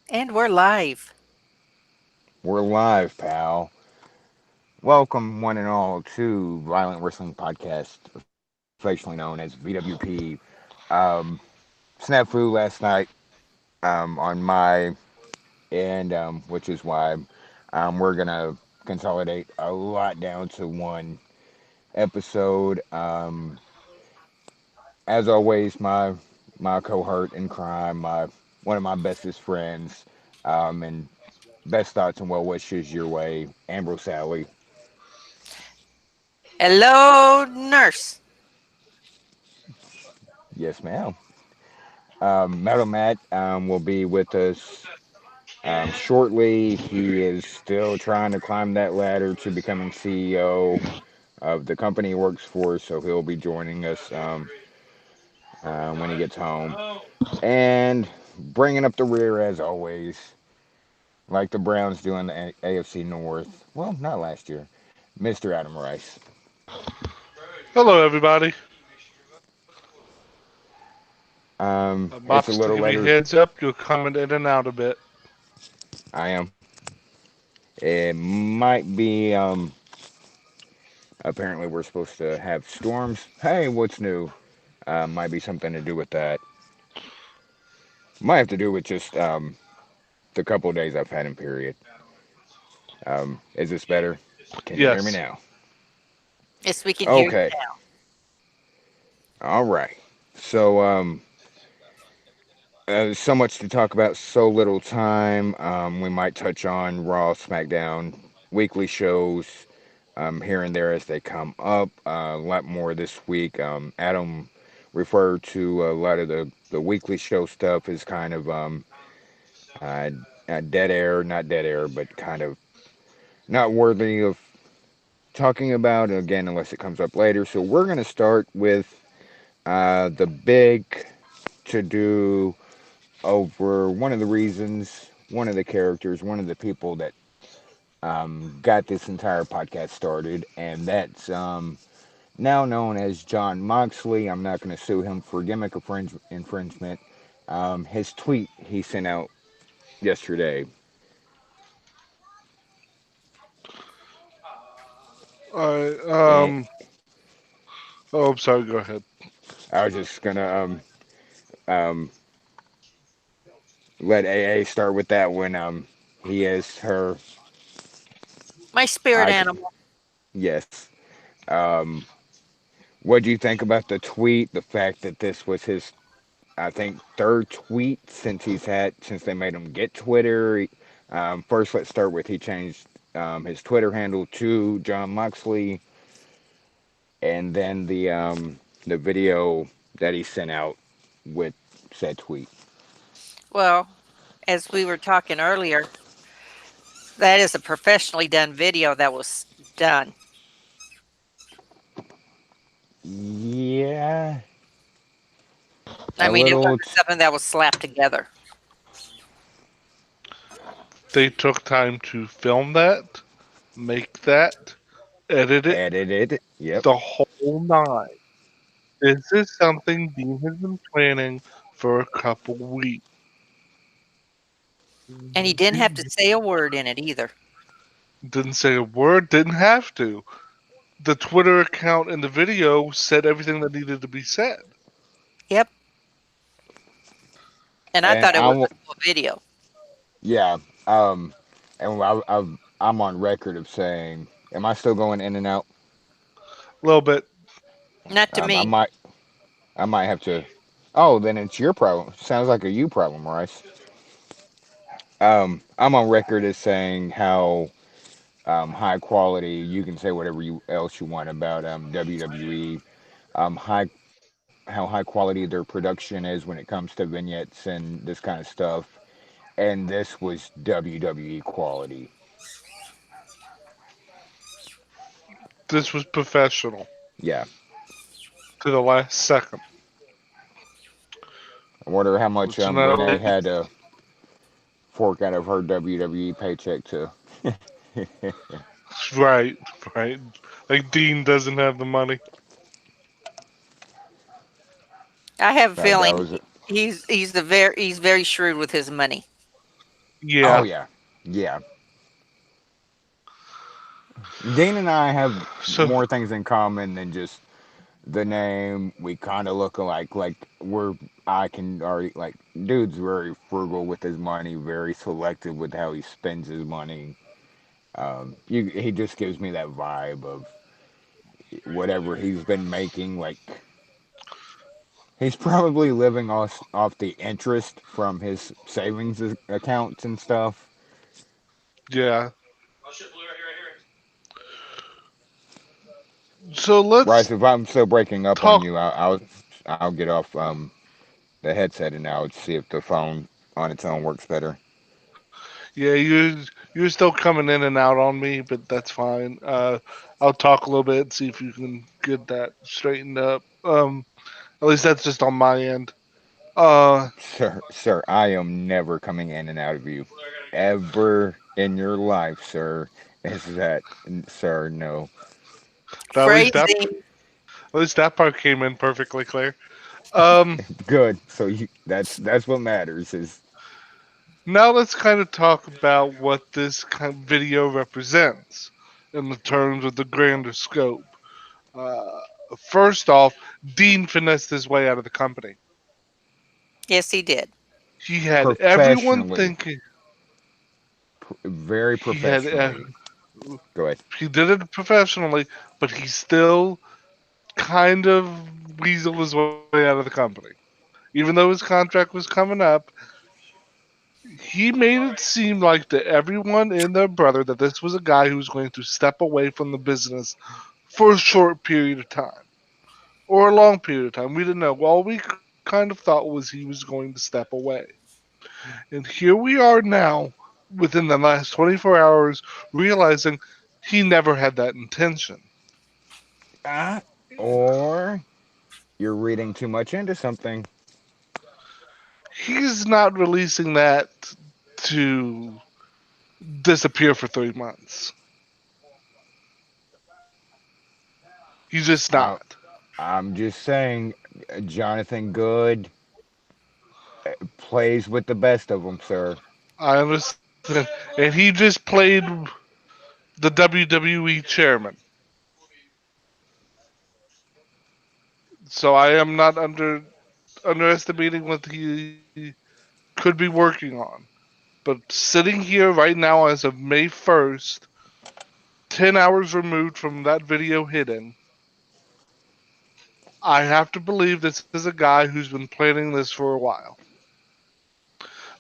And we're live. We're live, pal. Welcome, one and all, to Violent Wrestling Podcast, affectionately known as VWP. Um, Snafu last night on my end, which is why we're going to consolidate a lot down to one episode. As always, my cohort in crime, my one of my bestest friends, and best thoughts and well wishes your way, Ambrose Sally. Hello, nurse. Yes, ma'am. Metal Matt will be with us shortly. He is still trying to climb that ladder to becoming CEO of the company he works for, so he'll be joining us when he gets home. And bringing up the rear, as always, like the Browns do in the AFC North. Well, not last year. Mr. Adam Rice. Hello, everybody. It's a Mops, to little give you a later. heads up, you're coming in and out a bit. I am. It might be. Apparently, we're supposed to have storms. Hey, what's new? Might be something to do with that. Might have to do with just the couple of days I've had in period. Is this better? Can you hear me Yes. now? Yes, we can hear you Okay. now. All right. So so much to talk about, so little time. We might touch on Raw, SmackDown, weekly shows here and there as they come up. A lot more this week. Adam referred to a lot of the weekly show stuff as kind of uh, dead air, not dead air, but kind of not worthy of talking about again unless it comes up later. So we're going to start with the big to do over one of the reasons, one of the characters, one of the people that got this entire podcast started, and that's now known as John Moxley. I'm not going to sue him for gimmick infringement. His tweet he sent out yesterday. Alright, And oh, I'm sorry, go ahead. I was just going to um, let AA start with that when he is her My spirit icon. animal. Yes. Um, what do you think about the tweet? The fact that this was his, I think, third tweet since they made him get Twitter. First, let's start with he changed his Twitter handle to John Moxley, and then the video that he sent out with said tweet. Well, as we were talking earlier, that is a professionally done video that was done. Yeah, I a mean, it little. wasn't something that was slapped together. They took time to film that, make that, edit it, Edited. Yep. the whole nine. This is something Dean has been planning for a couple weeks. And he didn't have to say a word in it either. Didn't say a word, didn't have to. The Twitter account in the video said everything that needed to be said. Yep. And I And thought it was a full video. yeah. Um, and I'm on record of saying, am I still going in and out? A little bit. Not to I me. might have to. Oh, then it's your problem. Sounds like a you problem, Rice. I'm on record as saying how high quality. You can say whatever you else you want about WWE. High how high quality their production is when it comes to vignettes and this kind of stuff. And this was WWE quality. This was professional Yeah. to the last second. I wonder how much It's not Renee only had to fork out of her WWE paycheck to. right, right. Like Dean doesn't have the money. I have a That feeling was he's very shrewd with his money. Oh Yeah. yeah, yeah. Dean and I have So more things in common than just the name. We kind of look alike. Like we're, I can already like, dude's very frugal with his money, very selective with how he spends his money. He just gives me that vibe of whatever he's been making. Like he's probably living off the interest from his savings accounts and stuff. yeah. So Right. let's If I'm still breaking up on talk. you, I'll get off the headset and I'll see if the phone on its own works better. Yeah, you're still coming in and out on me, but that's fine. I'll talk a little bit and see if you can get that straightened up. At least that's just on my end. Uh, Sir, I am never coming in and out of you. Ever in your life, sir. Is that, sir, no. at least that Phrasing. at least that part came in perfectly clear. Um, Good. So that's what matters is Now let's kind of talk about what this kind of video represents in the terms of the grander scope. Uh, First off, Dean finessed his way out of the company. Yes, he did. He had everyone professionally, thinking very he had professionally. Go ahead. he did it professionally, but he still kind of weaseled his way out of the company. Even though his contract was coming up, he made it seem like to everyone and their brother that this was a guy who was going to step away from the business for a short period of time or a long period of time. We didn't know. All we kind of thought was he was going to step away. And here we are now, within the last 24 hours, realizing he never had that intention. Ah, or you're reading too much into something. He's not releasing that to disappear for 3 months. He's just I, not. I'm just saying, Jonathan Good plays with the best of them, sir. I understand. And he just played the WWE chairman. So I am not underestimating what he could be working on. But sitting here right now as of May 1st, 10 hours removed from that video hitting, I have to believe this is a guy who's been planning this for a while.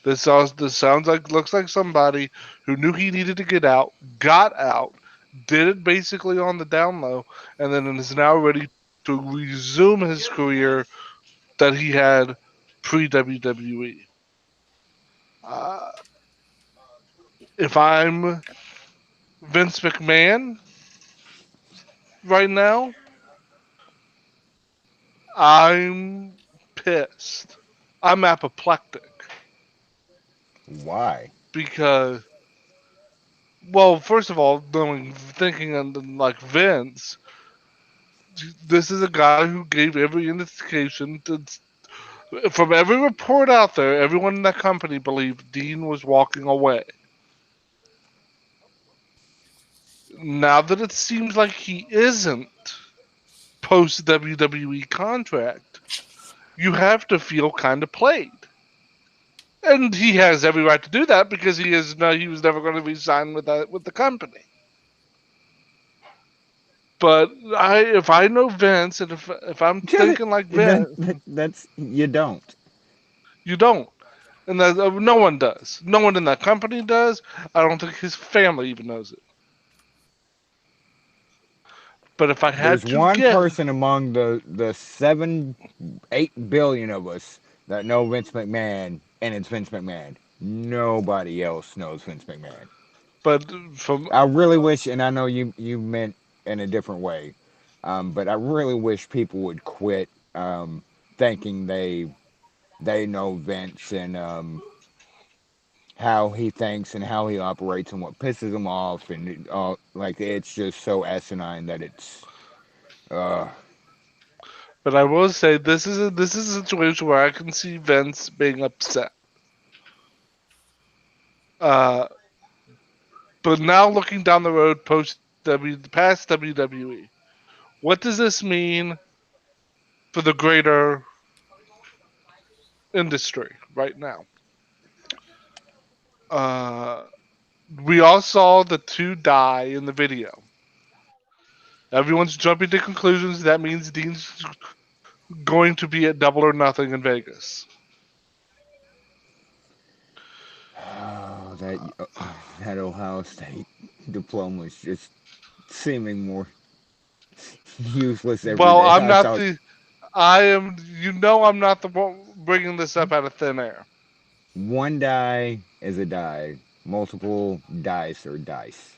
This sounds like looks like somebody who knew he needed to get out, got out, did it basically on the down low, and then is now ready to resume his career that he had pre WWE. Uh, if I'm Vince McMahon right now, I'm pissed. I'm apoplectic Why? because, well, first of all, knowing, thinking like Vince, this is a guy who gave every indication from every report out there. Everyone in that company believed Dean was walking away. Now that it seems like he isn't post WWE contract, you have to feel kind of played. And he has every right to do that because he was never going to be signed with the company. But if I know Vince and if I'm thinking like Vince, That's you don't. you don't, and that, no one does. No one in that company does. I don't think his family even knows it. But if I There's had to one guess, person among the 7, 8 billion of us that know Vince McMahon, and it's Vince McMahon. Nobody else knows Vince McMahon. but from I really wish, and I know you meant in a different way, but I really wish people would quit thinking they know Vince and how he thinks and how he operates and what pisses him off, and like it's just so asinine that it's uh but I will say this is a situation where I can see Vince being upset. Uh, but now looking down the road past WWE, what does this mean for the greater industry right now? Uh, we all saw the two die in the video. Everyone's jumping to conclusions. That means Dean's going to be at Double or Nothing in Vegas. Oh, that Ohio State diploma is just seeming more useless every Well, day. I'm I not thought the. I am. You know, I'm not the one bringing this up out of thin air. one die is a die, multiple dice are dice.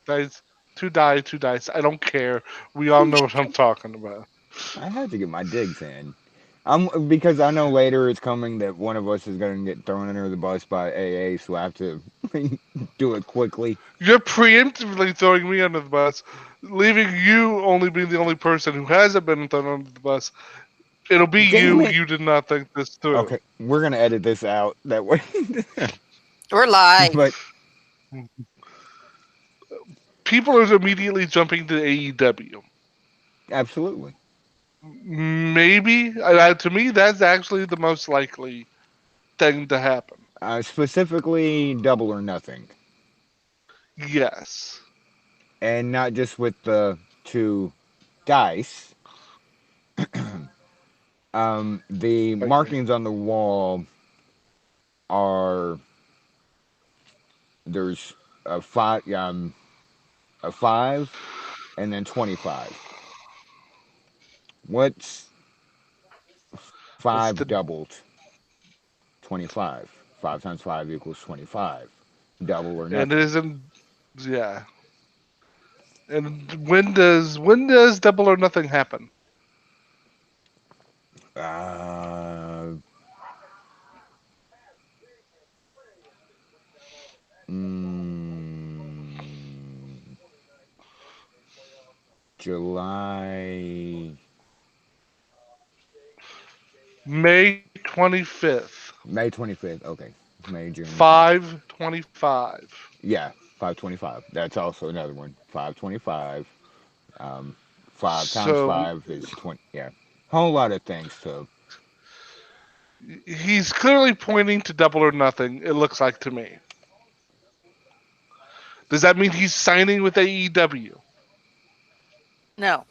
Dice, two dice. I don't care. We all know what I'm talking about. I had to get my digs in. Because I know later it's coming that one of us is going to get thrown under the bus by AA, so I have to do it quickly. You're preemptively throwing me under the bus, leaving you only being the only person who hasn't been thrown under the bus. It'll be Damn you. it! You did not think this through. Okay, we're going to edit this out that way. We're live. But People are immediately jumping to AEW. absolutely. Maybe to me that's actually the most likely thing to happen. Specifically, double or nothing. Yes. And not just with the two dice. The Thank you. markings on the wall are there's a five, and then 25. What's That's five the doubled? 25. 5 times 5 equals 25. Double or and it nothing. isn't yeah. And when does double or nothing happen? Uh, mm, July, May 25th, May 25th. Okay. May, June. 5:25. Yeah, 525. That's also another one. 525. 5 times So 5 is 20. Yeah. Whole lot of things to. he's clearly pointing to double or nothing. It looks like to me. Does that mean he's signing with AEW? No.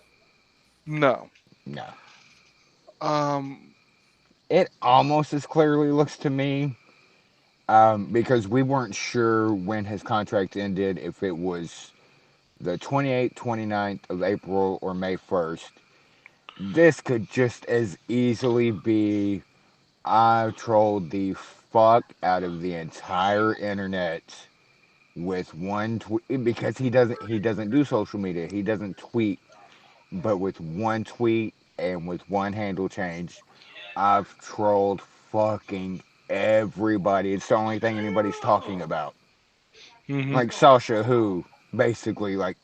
No. No. Um. It almost as clearly looks to me because we weren't sure when his contract ended, if it was the 28th, 29th of April or May 1st. This could just as easily be I trolled the fuck out of the entire internet with one tweet because he doesn't do social media. He doesn't tweet, but with one tweet and with one handle change, I've trolled fucking everybody. It's the only thing anybody's talking about. Mhm. Like Sasha, who basically like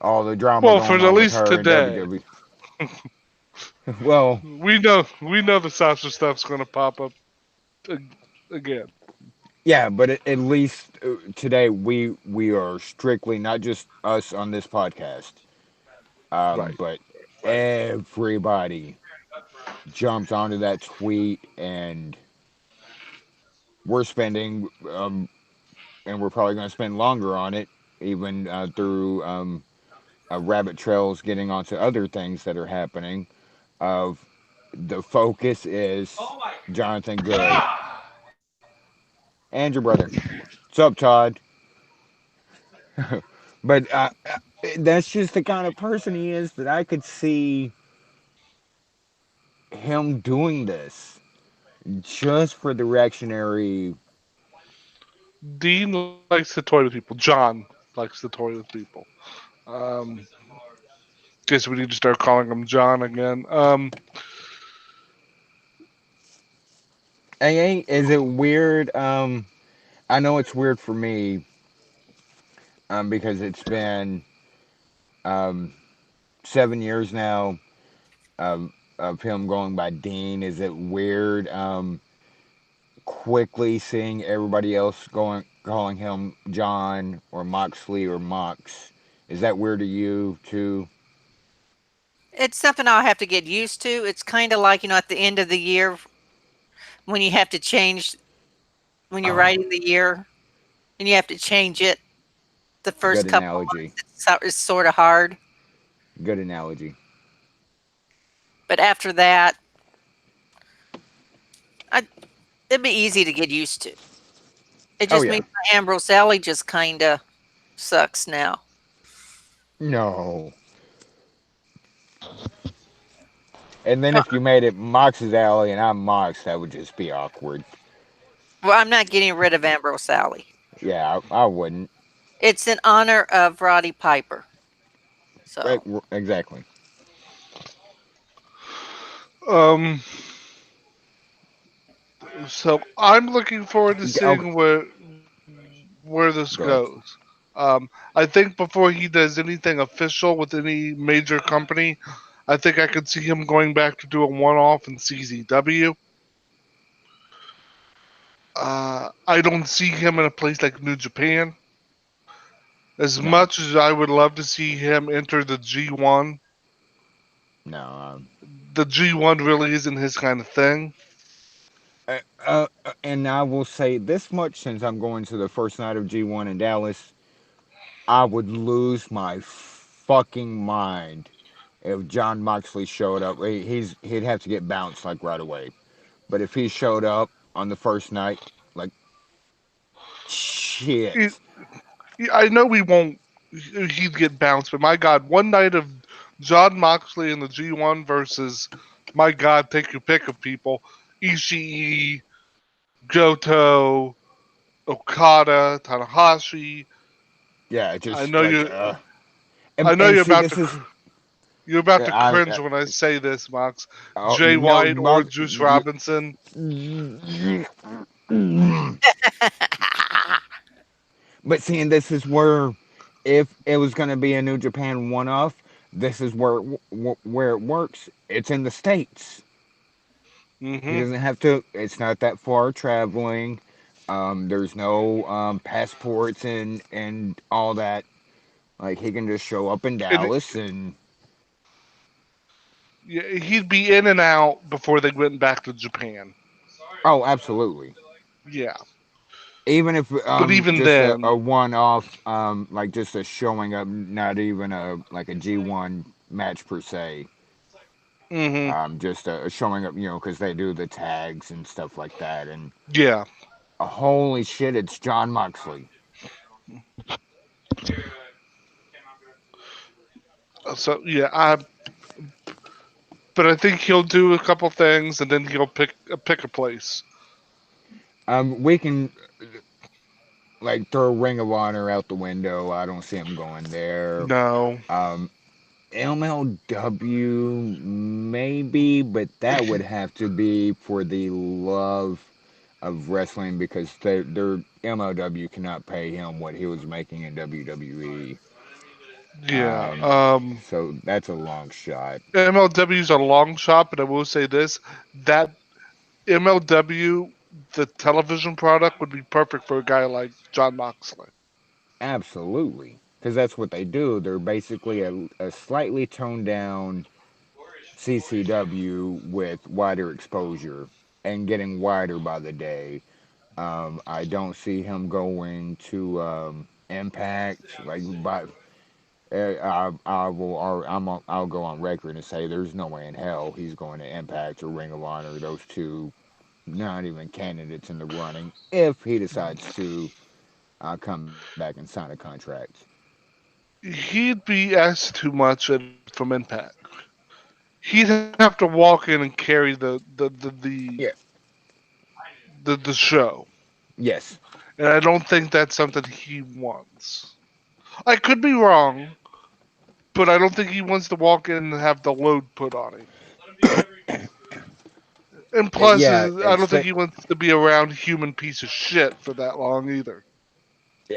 all the drama Well, for going at on with least her in today, WWE. Well, we know the Sasha stuff's going to pop up again. yeah, but at least today we are strictly not just us on this podcast, Right. but everybody jumps onto that tweet, and we're spending and we're probably going to spend longer on it, even through rabbit trails, getting onto other things that are happening. Of the focus is Jonathan Good and your brother. What's up, Todd? But that's just the kind of person he is that I could see him doing this just for the reactionary. Dean likes to toy with people. John likes to toy with people. Um, Guess we need to start calling him John again. AA, is it weird? I know it's weird for me because it's been um, 7 years now of him going by Dean. Is it weird quickly seeing everybody else going calling him John or Moxley or Mox. Is that weird to you too? It's something I'll have to get used to. It's kinda like, at the end of the year when you have to change when you're Oh, writing the year and you have to change it the first good couple of analogy. months, it's sorta hard, Good analogy. but after that, I it'd be easy to get used to. It Oh just yeah. means my Ambrose Alley just kinda sucks now. No. And then Uh, if you made it Mox's alley and I'm Mox, that would just be awkward. well, I'm not getting rid of Ambrose Alley. Yeah, I wouldn't. It's in honor of Roddy Piper, so Exactly. Um, so I'm looking forward to Okay, seeing where this go ahead. goes. I think before he does anything official with any major company, I think I could see him going back to do a one-off in CZW. I don't see him in a place like New Japan. As No, much as I would love to see him enter the G1, no. the G1 really isn't his kind of thing. And I will say this much since I'm going to the first night of G1 in Dallas, I would lose my fucking mind if John Moxley showed up. He'd have to get bounced like right away. But if he showed up on the first night, like He, shit. I know we won't. He'd get bounced, but my God, one night of John Moxley in the G1 versus, my God, take your pick of people: Ishii, Goto, Okada, Tanahashi. Yeah, I just know like you. and I know you're see about this to. is You're about to I cringe when I say this, Mox. Jay no White or Mox. Juice Robinson. But seeing this is where, if it was going to be a New Japan one-off, this is where it works. It's in the states. He Hmm. doesn't have to. It's not that far traveling. There's no passports and all that. Like he can just show up in And Dallas and yeah, he'd be in and out before they went back to Japan. oh, absolutely. Yeah, Even if but even just then, a one-off like just a showing up, not even a like a G1 match per se. hmm, Just showing up, because they do the tags and stuff like that. And yeah. holy shit, it's John Moxley. So yeah, but I think he'll do a couple things and then he'll pick a place. We can like throw Ring of Honor out the window. I don't see him going there. No, Um, MLW maybe, but that would have to be for the love of wrestling because their MLW cannot pay him what he was making in WWE. yeah. So that's a long shot. MLW's a long shot, but I will say this: that MLW, the television product, would be perfect for a guy like John Moxley. Absolutely. Because that's what they do. They're basically a slightly toned down CCW with wider exposure and getting wider by the day. I don't see him going to Impact. Like, but I will. I'll go on record and say there's no way in hell he's going to Impact or Ring of Honor. Those two, not even candidates in the running. If he decides to come back and sign a contract. He'd be asked too much from Impact. He'd have to walk in and carry Yeah. the show, Yes. and I don't think that's something he wants. I could be wrong, but I don't think he wants to walk in and have the load put on him. And plus, Yeah. I don't think he wants to be around human piece of shit for that long either.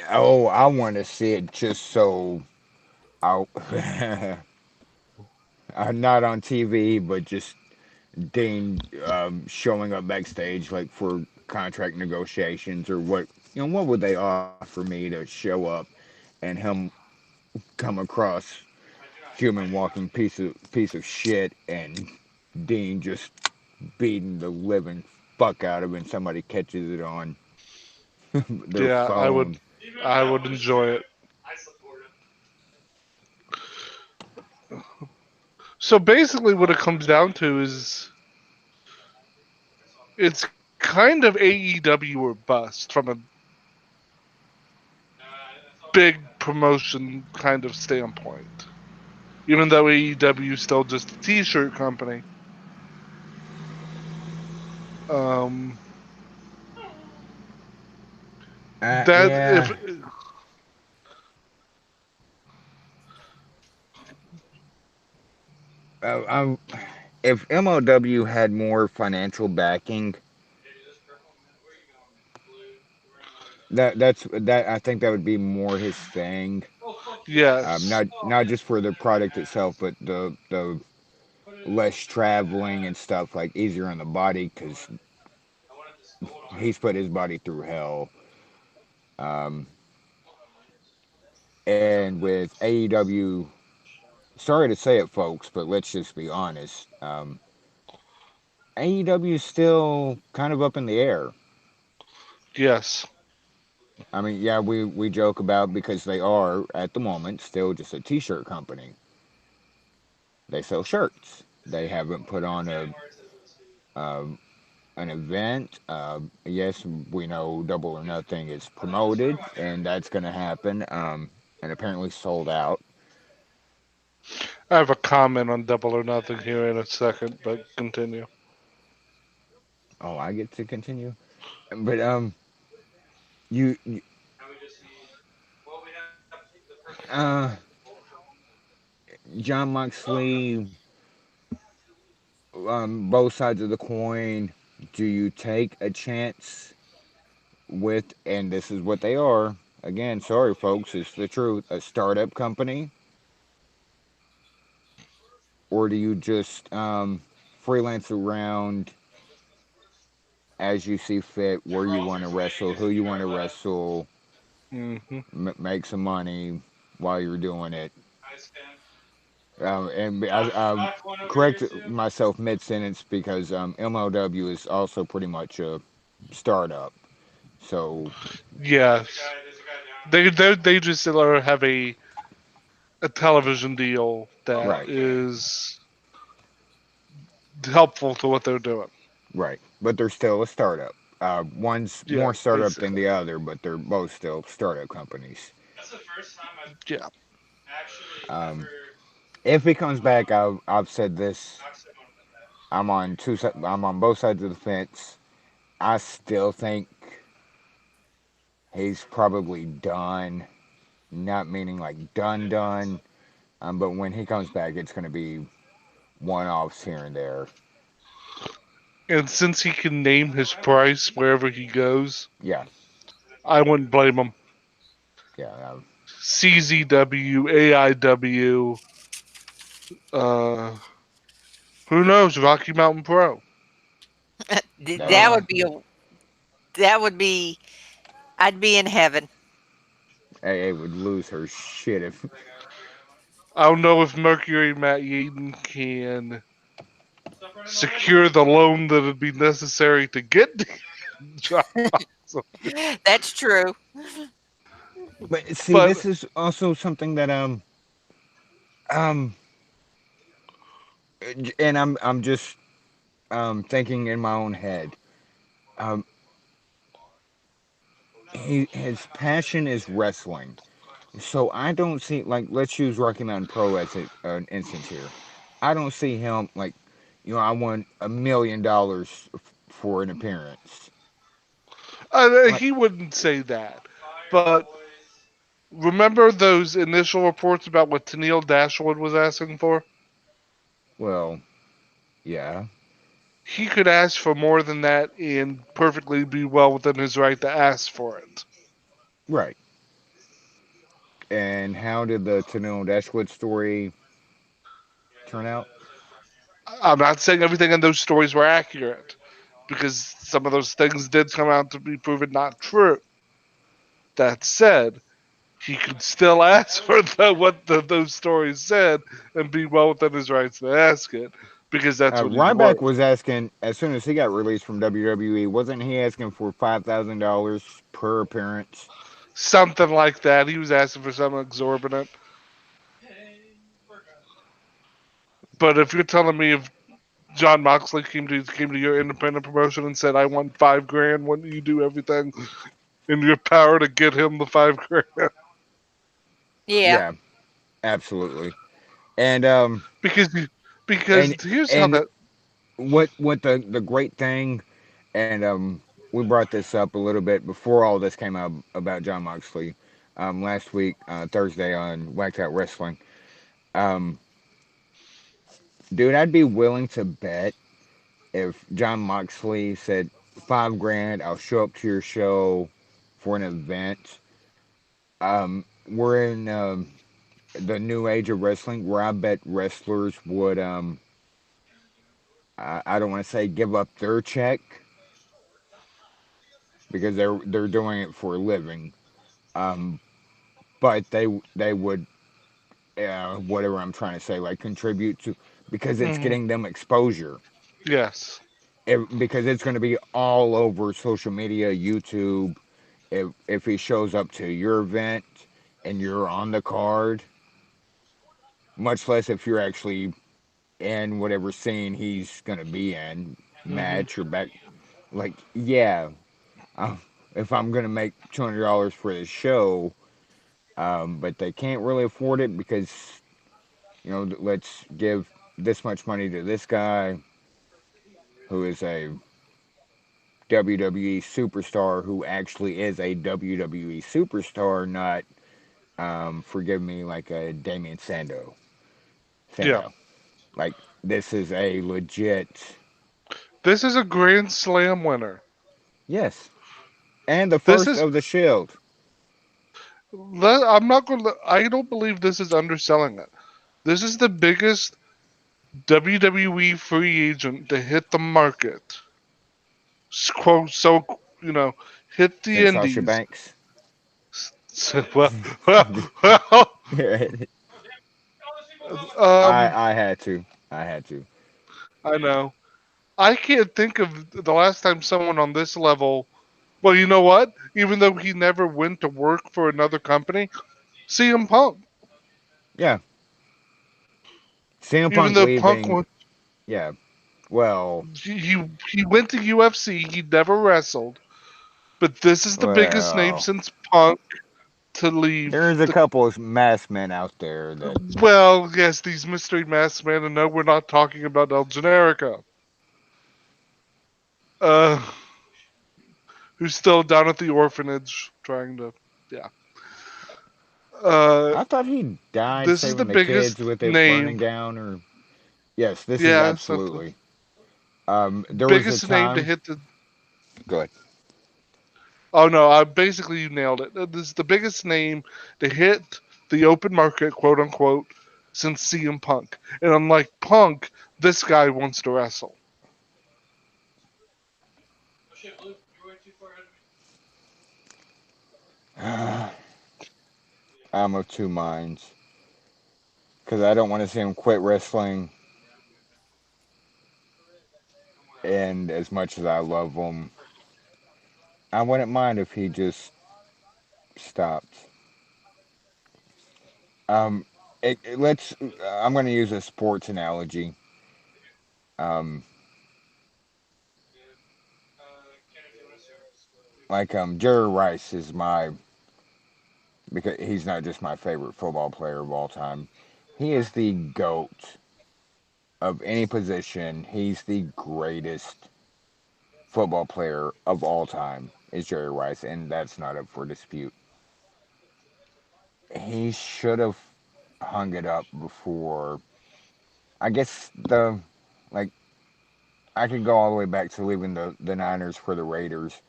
Oh, I want to see it just so I not on TV, but just Dean showing up backstage like for contract negotiations or what would they offer me to show up and him come across human walking piece of shit and Dean just beating the living fuck out of it and somebody catches it on their Yeah, phone. I would enjoy it. So basically, what it comes down to is it's kind of AEW or bust from a big promotion kind of standpoint. Even though AEW is still just a T-shirt company, um, that Yeah. if I, if MLW had more financial backing, that I think that would be more his thing. yes, Not just for the product itself, but the less traveling and stuff, like easier on the body because he's put his body through hell. Um, and with AEW, sorry to say it, folks, but let's just be honest. AEW is still kind of up in the air. yes, I mean, yeah, we joke about because they are at the moment still just a T-shirt company. They sell shirts. They haven't put on um, an event. Yes, we know Double or Nothing is promoted, and that's going to happen. And apparently sold out. I have a comment on Double or Nothing here in a second, but continue. Oh, I get to continue. But you uh, John Moxley, both sides of the coin. Do you take a chance with, and this is what they are. Again, sorry, folks, it's the truth. A startup company, or do you just freelance around as you see fit, where you want to wrestle, who you want to wrestle, Hmm. make some money while you're doing it? And correct myself mid sentence because MLW is also pretty much a startup. So, Yes, they just have a television deal that right, is helpful to what they're doing. right. But they're still a startup. One's Yeah, more startup than basically. the other, but they're both still startup companies. Yeah. Um, if he comes back, I've said this. I'm on both sides of the fence. I still think he's probably done. Not meaning like done. But when he comes back, it's going to be one offs here and there. And since he can name his price wherever he goes, Yeah, I wouldn't blame him. yeah, CZW, AIW, uh, who knows? Rocky Mountain Pro. that That Uh, would be a that would be I'd be in heaven. AA would lose her shit if. I don't know if Mercury Matt Yaden can secure the loan that would be necessary to get John Moxley. That's true. But see, But this is also something that um, and I'm just thinking in my own head. Um, his passion is wrestling. So I don't see like let's use Rocky Mountain Pro as an instance here. I don't see him like, I want $1 million for an appearance. Like, he wouldn't say that. But remember those initial reports about what Tennille Dashwood was asking for? well, yeah, He could ask for more than that and perfectly be well within his right to ask for it. right. And how did the Tennille Dashwood story turn out? I'm not saying everything in those stories were accurate, because some of those things did come out to be proven not true. That said, he could still ask for those stories said and be well within his rights to ask it because that's what he's Ryback worth. was asking as soon as he got released from WWE, wasn't he asking for $5,000 per appearance? Something like that. He was asking for something exorbitant. But if you're telling me if John Moxley came to your independent promotion and said, "I want 5 grand," wouldn't you do everything in your power to get him the 5 grand? Yeah. Yeah, absolutely. And because because and here's how and that. what the great thing, and we brought this up a little bit before all this came out about John Moxley, last week, Thursday on Whacked Out Wrestling. Um, dude, I'd be willing to bet if John Moxley said 5 grand, I'll show up to your show for an event. We're in the new age of wrestling where I bet wrestlers would I don't want to say give up their check because they're doing it for a living. Um, but they would whatever I'm trying to say, like contribute to, because it's Hmm. getting them exposure. Yes. Because it's going to be all over social media, YouTube. If he shows up to your event and you're on the card, much less if you're actually in whatever scene he's going to be in, Hmm. match or back. Like, yeah, uh, if I'm going to make $200 for this show, but they can't really afford it because, let's give this much money to this guy who is a WWE superstar who actually is a WWE superstar, not, forgive me, like a Damien Sando. Yeah. Sando. Like, this is a legit, This is a Grand Slam winner. yes. And the This first is. of the Shield. I'm not going to. I don't believe this is underselling it. This is the biggest WWE free agent to hit the market. Quote so hit the Since Sasha indies. Banks. So, well, I um, I had to. I had to. I know. I can't think of the last time someone on this level. Well, you know what? Even though he never went to work for another company, CM Punk. Yeah. CM Even Punk though Punk leaving. went, Yeah. Well, he went to UFC. He never wrestled, but this is the biggest name well. since Punk to leave There's a the. couple of mass men out there that. Well, yes, these mystery masked men, and no, we're not talking about El Generico. Uh, who's still down at the orphanage trying to, yeah. Uh, I thought he died this is the saving the kids biggest with it burning name. down, or. Yes, this is Yeah, something. absolutely. There was a Biggest name to time. hit the. Good. Oh no, basically you nailed it. This is the biggest name to hit the open market, quote unquote, since CM Punk. And unlike Punk, this guy wants to wrestle. I'm of two minds because I don't want to see him quit wrestling, and as much as I love him, I wouldn't mind if he just stopped. Um, let's. I'm going to use a sports analogy. Um, like Jerry Rice is my, because he's not just my favorite football player of all time. He is the goat of any position. He's the greatest football player of all time. Is Jerry Rice, and that's not up for dispute. He should have hung it up before. I guess like I could go all the way back to leaving the Niners for the Raiders,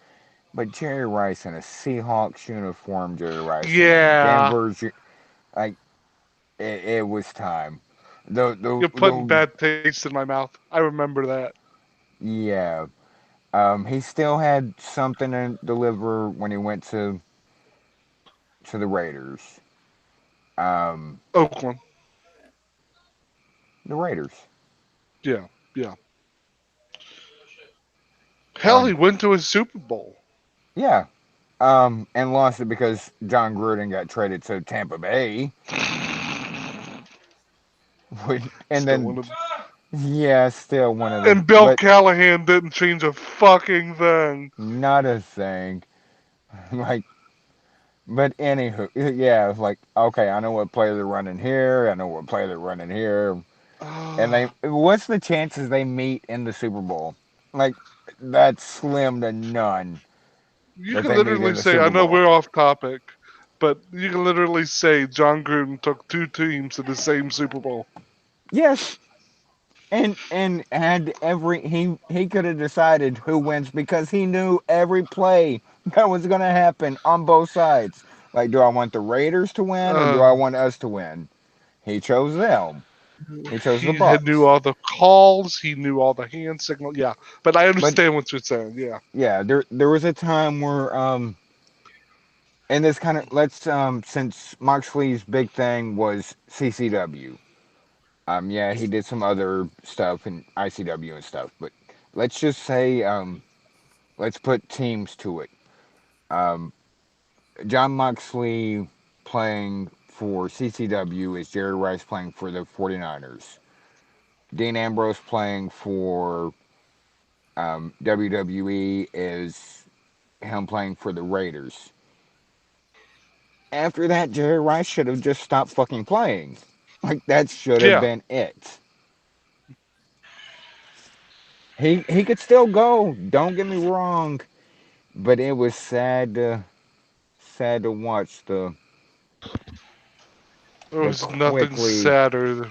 but Jerry Rice in a Seahawks uniform, Jerry Rice in a Yeah, like it was time. The you're the putting the bad taste in my mouth. I remember that. yeah. He still had something to deliver when he went to the Raiders. Um, Oakland. the Raiders. Yeah, yeah. Hell, Or he went to a Super Bowl. yeah. And lost it because John Gruden got traded to Tampa Bay. And Still then one of. yeah, still one of the And Bill but Callahan didn't change a fucking thing. not a thing. Like but anywho, yeah, it's like okay, I know what play they're running here. I know what play they're running here. And they, Uh, what's the chances they meet in the Super Bowl? Like that's slim to none you that can they meet in literally the say, I Super know Bowl. we're off topic, but you can literally say John Gruden took two teams to the same Super Bowl. Yes, and had every he could have decided who wins because he knew every play that was going to happen on both sides. Like, do I want the Raiders to win or do I Uh, want us to win? He chose them. He chose the he had knew Bucks. all the calls, he knew all the hand signals. Yeah, but I But understand what you're saying. Yeah, yeah, there was a time where and this kind of let's since Moxley's big thing was CCW. Yeah, he did some other stuff in ICW and stuff, but let's just say let's put teams to it. Um, John Moxley playing for CCW is Jerry Rice playing for the 49ers. Dean Ambrose playing for WWE is him playing for the Raiders. After that, Jerry Rice should have just stopped fucking playing. Like that should have yeah. been it. He could still go. Don't get me wrong, but it was sad to watch There the was nothing quickly. sadder.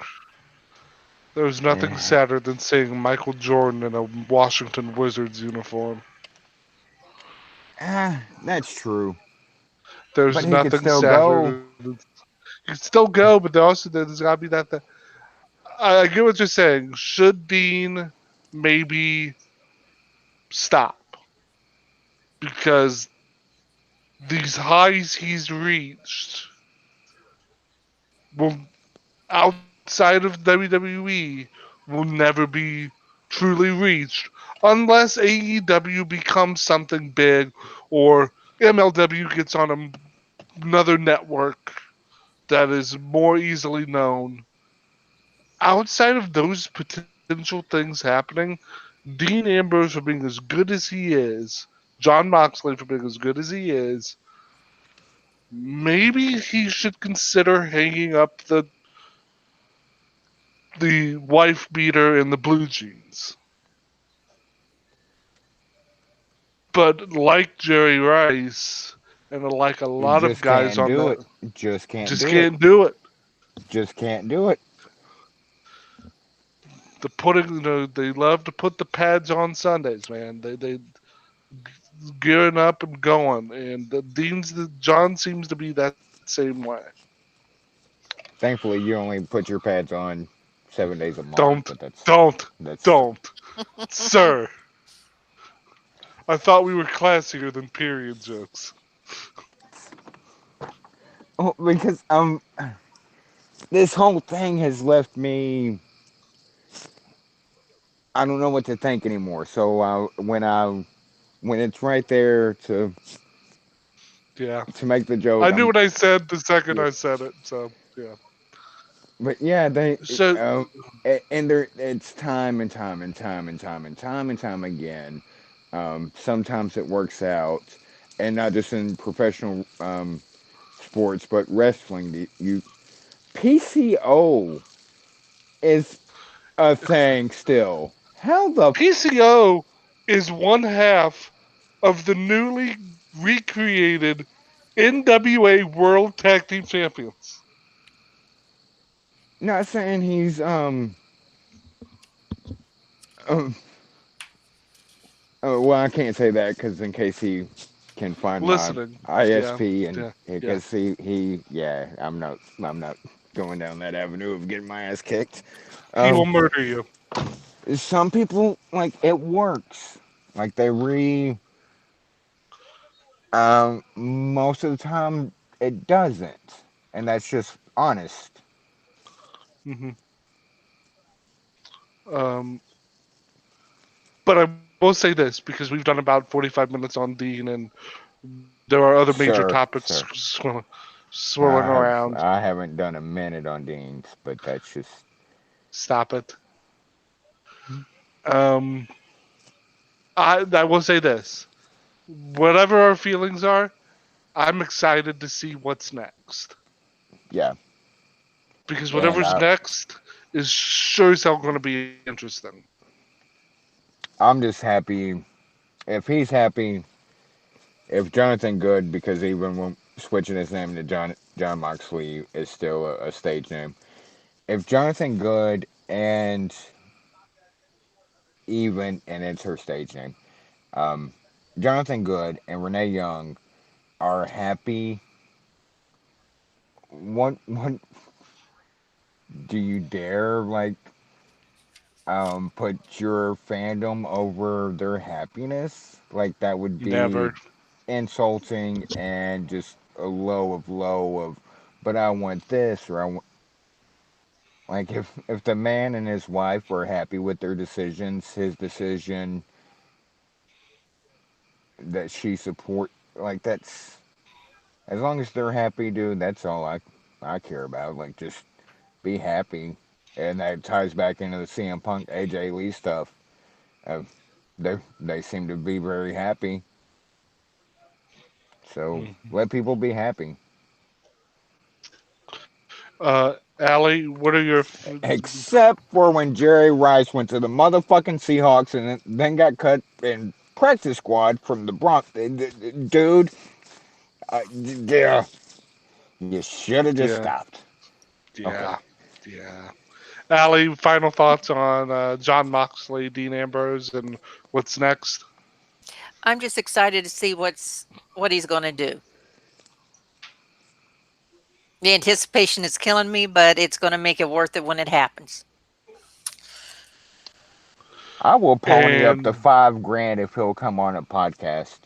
There was nothing Eh, sadder than seeing Michael Jordan in a Washington Wizards uniform. that's true. But There's he could nothing still sadder go. than you can still go, but there's got to be that. I get what you're saying. Should Dean maybe stop because these highs he's reached will outside of WWE will never be truly reached unless AEW becomes something big or MLW gets on another network that is more easily known. Outside of those potential things happening, Dean Ambrose for being as good as he is, John Moxley for being as good as he is, maybe he should consider hanging up the wife beater and the blue jeans. But like Jerry Rice and like a You lot of just guys can't on do that, it. Just can't just do it. can't do it. Just can't do it. They love to put the pads on Sundays, man. They gearing up and going, and the John seems to be that same way. Thankfully, you only put your pads on 7 days a month, Don't, but don't, that's don't, sir. I thought we were classier than period jokes. oh, because this whole thing has left me. I don't know what to think anymore. So when it's right there Yeah, to make the joke, I knew I'm what I said the second yeah. I said it. So yeah. But yeah, they So and there it's time and time and time and time and time and time again. Sometimes it works out, and not just in professional sports, but wrestling. You PCO is a thing still. How the PCO is one half of the newly recreated NWA World Tag Team Champions. not saying he's um well I can't say that because in case he can find my Listening, yeah, ISP and yeah, yeah. because he yeah I'm not going down that avenue of getting my ass kicked. He will Um, murder you. some people like it works. Like most of the time it doesn't, and that's just honest. Hmm. Um, but I will say this because we've done about 45 minutes on Dean, and there are other major Sir, topics sir. swirling around. I haven't done a minute on Dean's, but that's just Stop it. Um, I will say this. Whatever our feelings are, I'm excited to see what's next. yeah. Because And whatever's next is sure as hell going to be interesting. I'm just happy if he's happy. If Jonathan Good, because even when switching his name to John Moxley is still a stage name. If Jonathan Good and and it's her stage name, um, Jonathan Good and Renee Young are happy. What do you dare put your fandom over their happiness? Like that would be Never. insulting and just a low of. But I want this, or like if the man and his wife were happy with their decisions, his decision that she support, like that's as long as they're happy, dude. That's all I care about. Like just be happy, and that ties back into the CM Punk AJ Lee stuff. Uh, they seem to be very happy, so Mhm. let people be happy. Allie, what are your Except for when Jerry Rice went to the motherfucking Seahawks and then got cut in practice squad from the Bronx. Dude, yeah, you should have just yeah, stopped. Okay. yeah, yeah. Allie, final thoughts on John Moxley, Dean Ambrose, and what's next? I'm just excited to see what he's gonna do. The anticipation is killing me, but it's gonna make it worth it when it happens. I will pony up the And 5 grand if he'll come on a podcast.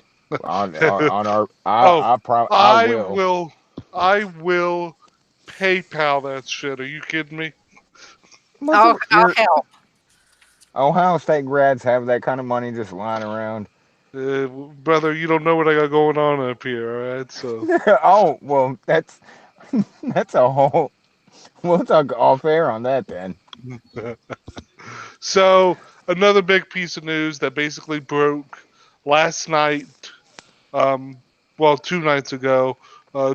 On our, oh, I I will. will, I will PayPal that shit. Are you kidding me? I'll Your help. Ohio State grads have that kind of money just lying around. Brother, you don't know what I got going on up here, all right? So, Oh well, that's a whole. We'll talk off air on that then. so another big piece of news that basically broke last night. Um, well, 2 nights ago,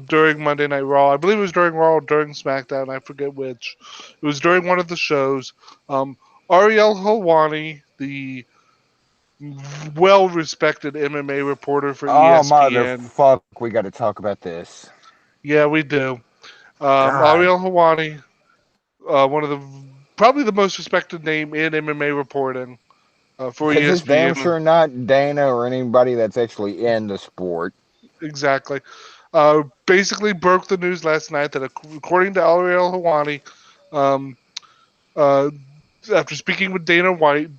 during Monday Night Raw. I believe it was during Raw or during SmackDown. I forget which. It was during one of the shows. Um, Ariel Helwani, the well-respected MMA reporter for Oh ESPN. motherfuck, we got to talk about this. Yeah, we do. God, Ariel Helwani, one of the probably the most respected name in MMA reporting for because it's damn ESPN. sure not Dana or anybody that's actually in the sport. Exactly. Basically broke the news last night that according to Ariel Helwani, um, uh, after speaking with Dana White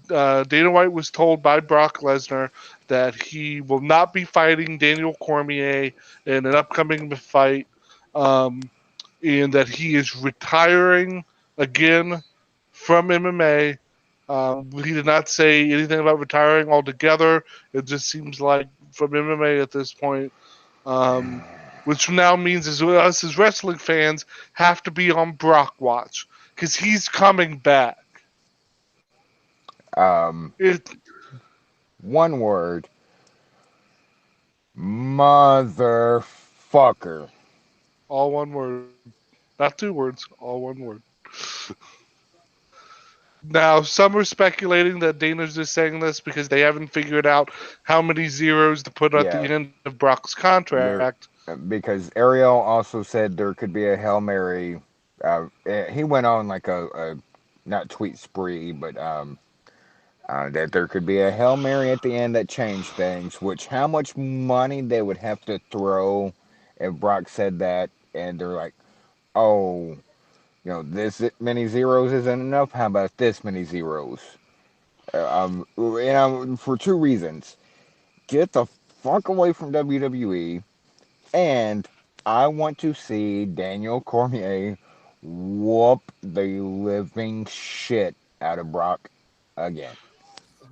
was told by Brock Lesnar that he will not be fighting Daniel Cormier in an upcoming fight, um, and that he is retiring again from MMA. He did not say anything about retiring altogether. It just seems like from MMA at this point, um, which now means us as wrestling fans have to be on Brock watch because he's coming back. Um, It one word, motherfucker. all one word, not 2 words, all one word. Now, some are speculating that Dana's just saying this because they haven't figured out how many zeros to put at Yeah, the end of Brock's contract. there because Ariel also said there could be a hail mary. He went on like a not tweet spree, but that there could be a hail mary at the end that changed things. Which how much money they would have to throw if Brock said that, and they're like, oh, this many zeros isn't enough. How about this many zeros? For two reasons: get the fuck away from WWE, and I want to see Daniel Cormier whoop the living shit out of Brock again.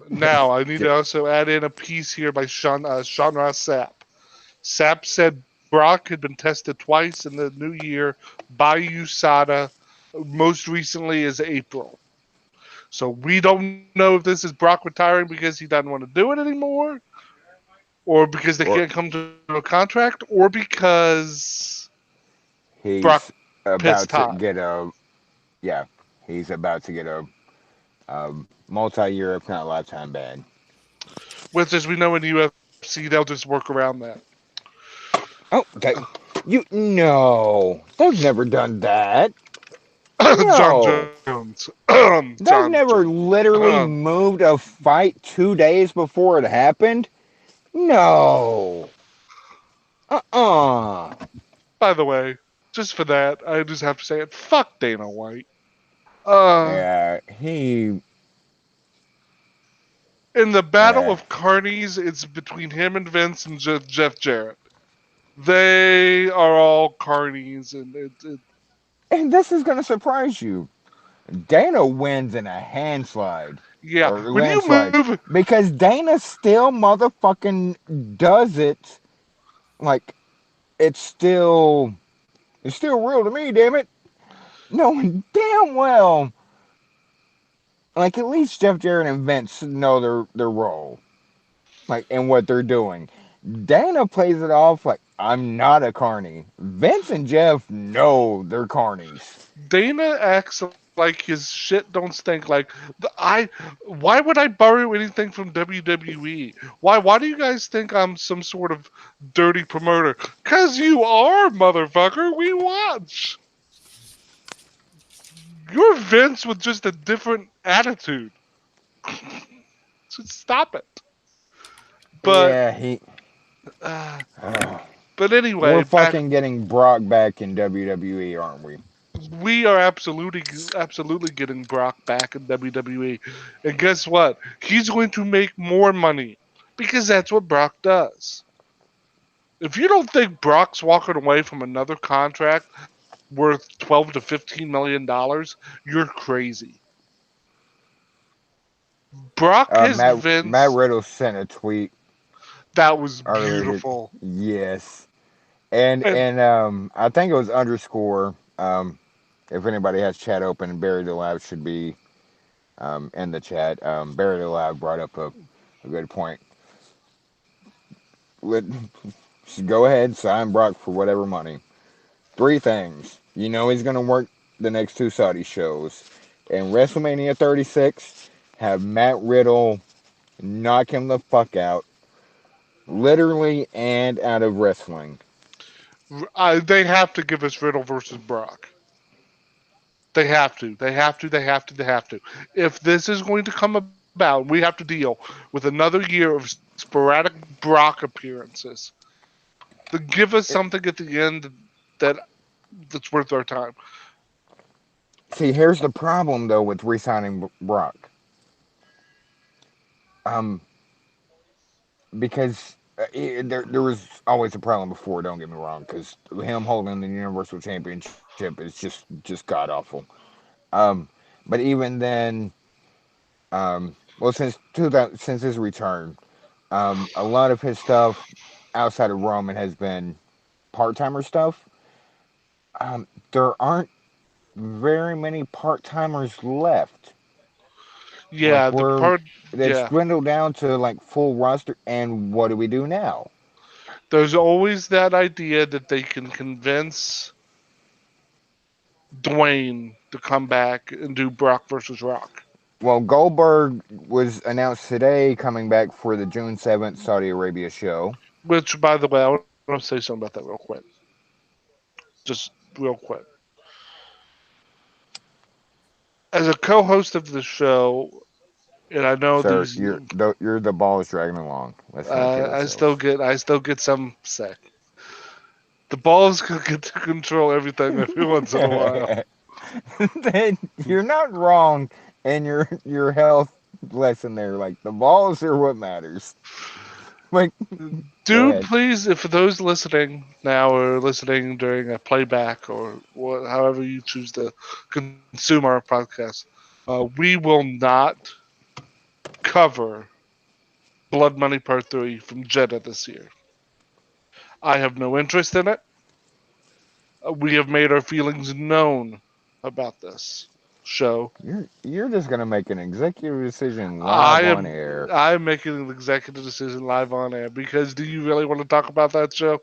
Now, I need J- to also add in a piece here by Sean Ross Sapp. Sapp said Brock had been tested twice in the new year by USADA, most recently is April. So we don't know if this is Brock retiring because he doesn't want to do it anymore, or because they or can't come to a contract, or because Brock he's pissed about to Todd. get a yeah, he's about to get a multi-year, if not lifetime ban. Which, as we know in the UFC, they'll just work around that. Oh, you no, they've never done that. John No, Jones. John they've Jones. never literally moved a fight 2 days before it happened. No. Uh-uh. By the way, just for that, I just have to say it. Fuck Dana White. Uh, Yeah, he. in the battle Uh, of Carnies, it's between him and Vince and Jeff Jarrett. They are all Carnies, and and this is gonna surprise you. Dana wins in a handslide yeah. or When you landslide move, because Dana still motherfucking does it. Like it's still real to me. Damn it, knowing damn well. Like at least Jeff Jarrett and Vince know their role, like and what they're doing. Dana plays it off like I'm not a carny. Vince and Jeff know they're carnies. Dana acts like his shit don't stink. Like I, why would I borrow anything from WWE? Why do you guys think I'm some sort of dirty promoter? Cause you are, motherfucker. We watch. You're Vince with just a different attitude. So stop it. But Yeah, he. uh, Uh, but we're anyway, back. fucking getting Brock back in WWE, aren't we? We are absolutely getting Brock back in WWE, and guess what? He's going to make more money because that's what Brock does. If you don't think Brock's walking away from another contract worth 12 to 15 million dollars, you're crazy. Brock is Matt Vince. Riddle sent a tweet That was earlier. beautiful. Yes, and And I think it was underscore. If anybody has chat open, Barry the Lab should be in the chat. Barry the Lab brought up a good point. Let go ahead, sign Brock for whatever money. Three things. You know he's gonna work the next two Saudi shows. In WrestleMania 36, have Matt Riddle knock him the fuck out, literally and out of wrestling. they have to give us Riddle versus Brock. They have to. They have to. They have to. They have to. If this is going to come about, we have to deal with another year of sporadic Brock appearances. Then give us something at the end that that's worth our time. See, here's the problem though with re-signing Brock. Um, because there was always a problem before. Don't get me wrong, because him holding the Universal Championship is just god awful. Um, but even then, well, since his return, a lot of his stuff outside of Roman has been part timer stuff. There aren't very many part timers left. Yeah, Like the we're part. it's Yeah, dwindled down to like full roster. And what do we do now? there's always that idea that they can convince Dwayne to come back and do Brock versus Rock. Well, Goldberg was announced today coming back for the June 7th Saudi Arabia show. Which, by the way, I want to say something about that real quick. Just real quick. As a co-host of the show, and I know Sir, these, you're the balls dragging along. Let's not kid ourselves. I still get some say. The balls can get to control everything every once in a while. Then you're not wrong in your health. lesson there. Like the balls are what matters. Like, go Do ahead. please, if for those listening now or listening during a playback or however you choose to consume our podcast, we will not cover Blood Money Part 3 from Jeddah this year. I have no interest in it. We have made our feelings known about this show. You're just gonna make an executive decision I live on am air, I am making an executive decision live on air because do you really want to talk about that show?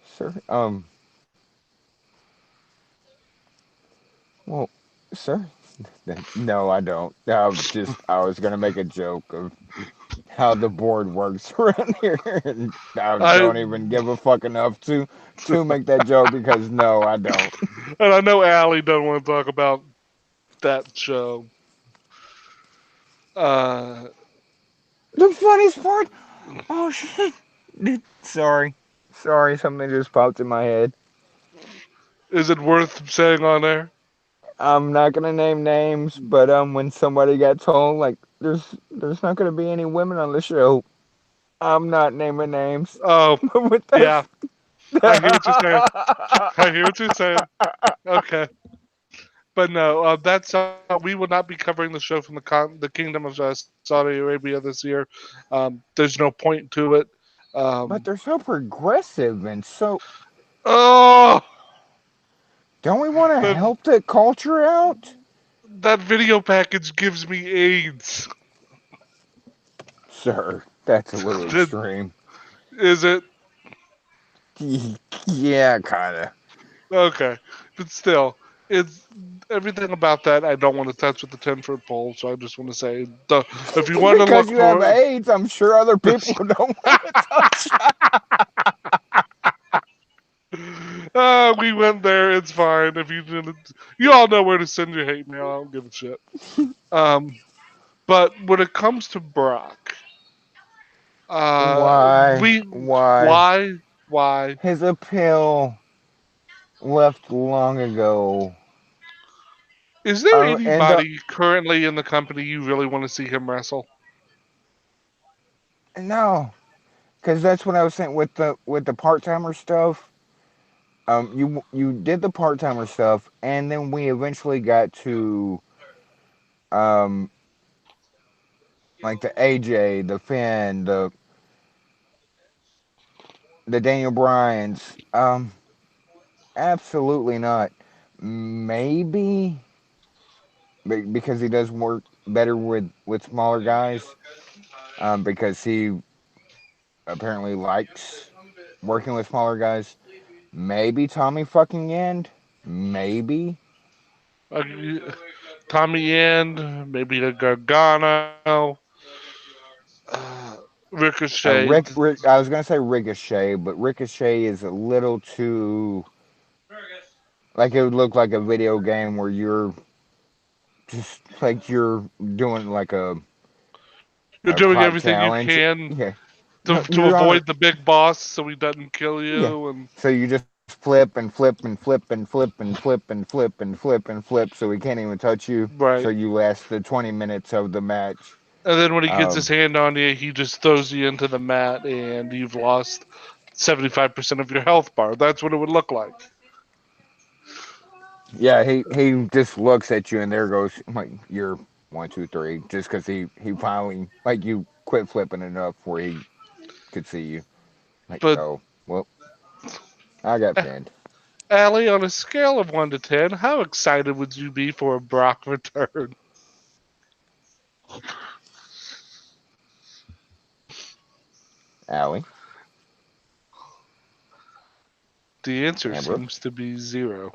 sir. Well, sir. No, I don't. I was gonna make a joke of how the board works around here, and I I don't even give a fuck enough to make that joke because no, I don't. and I know Allie don't want to talk about that show. Uh, The funniest part. Oh shit. Sorry, sorry. Something just popped in my head. is it worth saying on there? I'm not gonna name names, but when somebody got told like there's not gonna be any women on the show, I'm not naming names. Oh, But with yeah, that, I hear what you're saying. I hear what you're saying. Okay, but no, that's we will not be covering the show from the Kingdom of Saudi Arabia this year. There's no point to it. but Um, they're so progressive and so. oh, Don't we want to that help the culture out, that video package gives me AIDS. sir? That's a little extreme. Is it Yeah, kinda. okay? But still, it's everything about that I don't want to touch with the 10-foot pole. So I just want to say, if you want to Because look you have for AIDS, I'm sure other people don't want to touch. we went there. It's fine. If you didn't, you all know where to send your hate mail. I don't give a shit. Um, but when it comes to Brock, Why? we Why? why why His appeal left long ago. is there And anybody currently in the company you really want to see him wrestle? no, because that's what I was saying with the part timer stuff. You did the part timer stuff, and then we eventually got to um like the AJ, the Finn, the Daniel Bryans. Absolutely not. Maybe because he does work better with smaller guys. Because he apparently likes working with smaller guys. Maybe Tommy fucking End. Maybe Uh, Tommy End, maybe the Gargano, uh, Ricochet. I was gonna say Ricochet, but Ricochet is a little too like it would look like a video game where you're just like you're doing like You're a doing crop everything you challenge. can Yeah, to no, to you're on a avoid the big boss so he doesn't kill yeah. you and So you just flip and flip and flip and flip and flip and flip and flip and flip, so he can't even touch you. So right. you last the 20 minutes of the match. And then when he gets his Um, hand on you, he just throws you into the mat and you've lost 75% of your health bar. That's what it would look like. yeah, he just looks at you and there goes like you're 1, 2, 3, just because he finally like you quit flipping enough where he could see you. Like, But oh well, I got pinned. Allie, on a scale of 1 to 10, how excited would you be for a Brock return? Allie, The answer Ambrose, seems to be 0.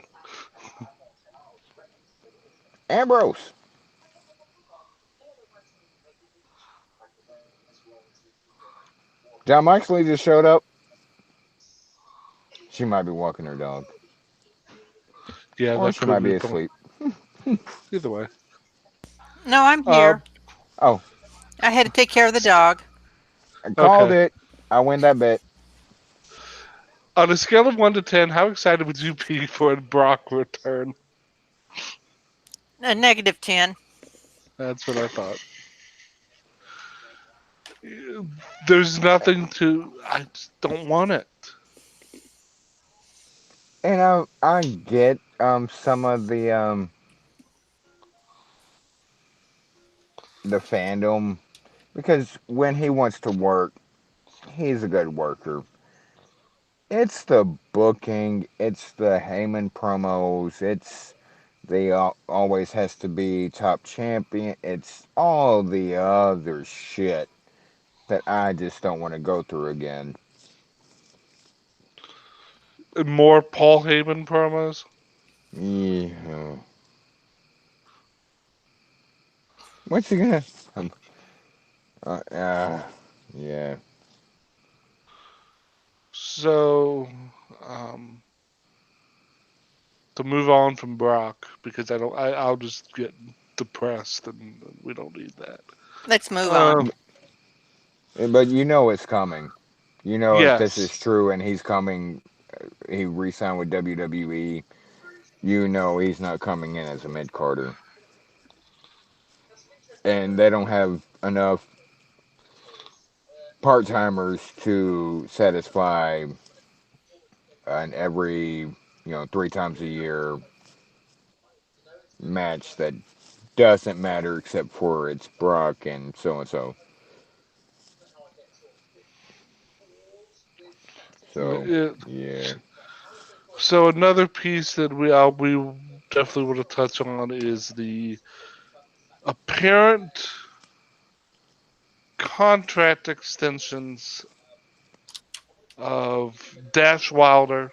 Ambrose. John Moxley just showed up. She might be walking her dog, Yeah, or that she could might be be a point. asleep. Either way. No, I'm Uh, here. Oh, I had to take care of the dog. I called okay. it. I win that bet. On a scale of 1 to 10, how excited would you be for a Brock return? A negative 10. That's what I thought. There's nothing to. I just don't want it. And I get some of the fandom because when he wants to work, he's a good worker. It's the booking, it's the Heyman promos, it's the always has to be top champion. It's all the other shit that I just don't want to go through again. More Paul Heyman promos. Yeah. What's he gonna? Um, uh, uh, yeah. So, um, to move on from Brock because I don't. I'll just get depressed, and we don't need that. Let's move on. Uh, But you know it's coming. You know if this is yes, true and he's coming, he re-signed with WWE. You know he's not coming in as a mid Carter, and they don't have enough part timers to satisfy an every 3 times a year match that doesn't matter except for it's Brock and so and so. So it, yeah, so another piece that we definitely want to touch on is the apparent contract extensions of Dash Wilder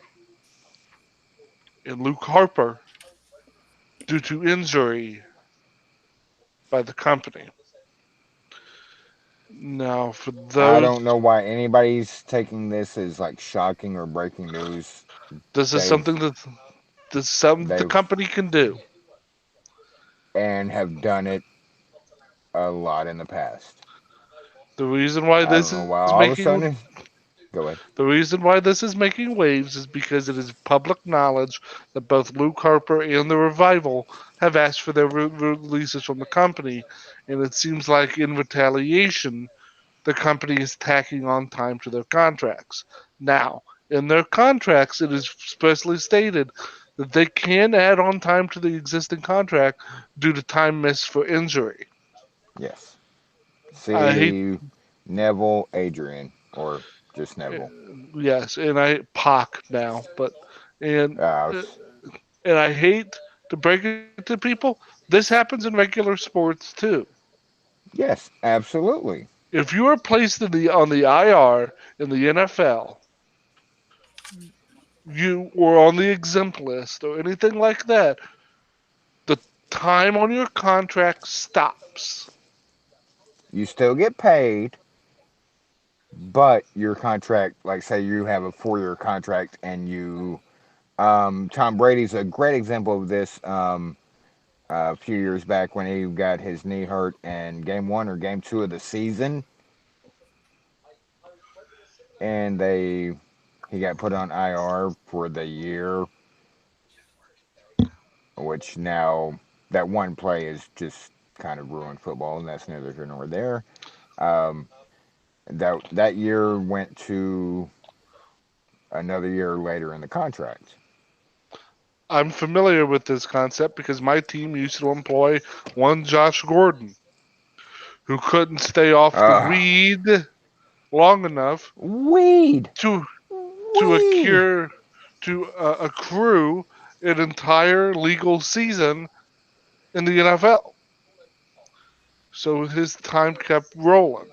and Luke Harper due to injury by the company. Now, for I those, don't know why anybody's taking this as like shocking or breaking news. this is They've something that some the they've company can do. and have done it a lot in the past. The reason why I don't this know is why all of a making sudden. Go ahead. The reason why this is making waves is because it is public knowledge that both Luke Harper and the Revival have asked for their releases from the company, and it seems like in retaliation, the company is tacking on time to their contracts. Now, in their contracts, it is expressly stated that they can add on time to the existing contract due to time missed for injury. Yes. I hate, See Neville Adrian or just eh, Neville. yes, and I Pac now, but and Uh, uh, and I hate to break it to people, this happens in regular sports too. yes, absolutely. If you are placed in the on the IR in the NFL, you or on the exempt list or anything like that, the time on your contract stops. You still get paid, but your contract, like say you have a 4 year contract and Tom Brady's a great example of this. A few years back when he got his knee hurt in game one or game two of the season, and he got put on IR for the year, which now that one play is just kind of ruined football, and that's neither here nor there. Um, that year went to another year later in the contract. I'm familiar with this concept because my team used to employ one Josh Gordon who couldn't stay off the Uh, weed long enough weed, to to weed. accrue accrue an entire legal season in the NFL. So his time kept rolling.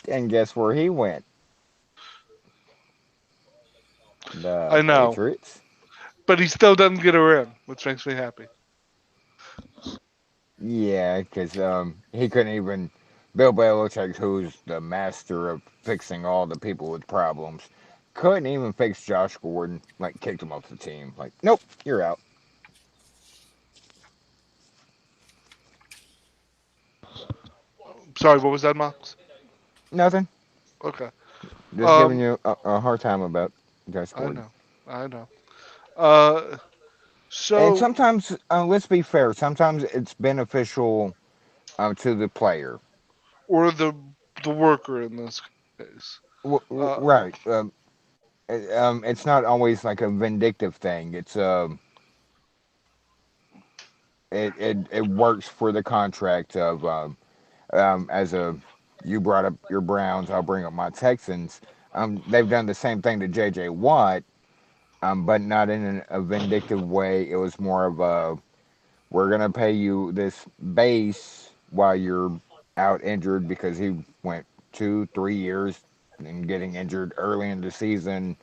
And guess where he went? The I know, Patriots. but he still doesn't get a ring, which makes me happy. Yeah, because he couldn't even. Bill Belichick, who's the master of fixing all the people with problems, couldn't even fix Josh Gordon. Like, kicked him off the team. Like, nope, you're out. Sorry, what was that, Mox? Nothing. Okay. Just giving Um, you a hard time about Josh I Gordon. know, I know. Uh, And so sometimes, let's be fair, sometimes it's beneficial to the player. or the worker in this case. Right. It's not always like a vindictive thing. It works for the contract of as a you brought up your Browns, I'll bring up my Texans. They've done the same thing to J.J. Watt, but not in a vindictive way. It was more of a we're gonna pay you this base while you're out injured because he went 2 3 years and getting injured early in the season.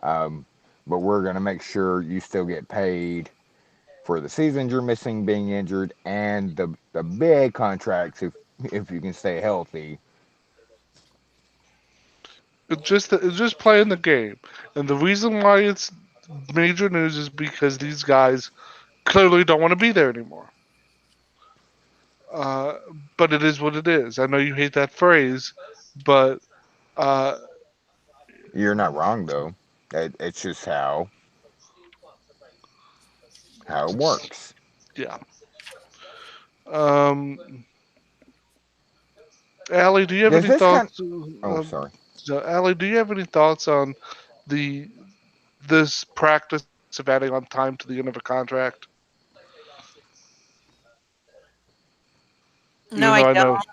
Um, but we're gonna make sure you still get paid for the seasons you're missing being injured and the big contracts if you can stay healthy. It's just playing the game, and the reason why it's major news is because these guys clearly don't want to be there anymore. Uh, but it is what it is. I know you hate that phrase, but uh, You're not wrong though. It's just how it it's works. yeah. Um, Allie, do you have Does any this kind? thoughts? Oh, sorry. Allie, do you have any thoughts on the this practice of adding on time to the end of a contract? No, Even I though I know, don't.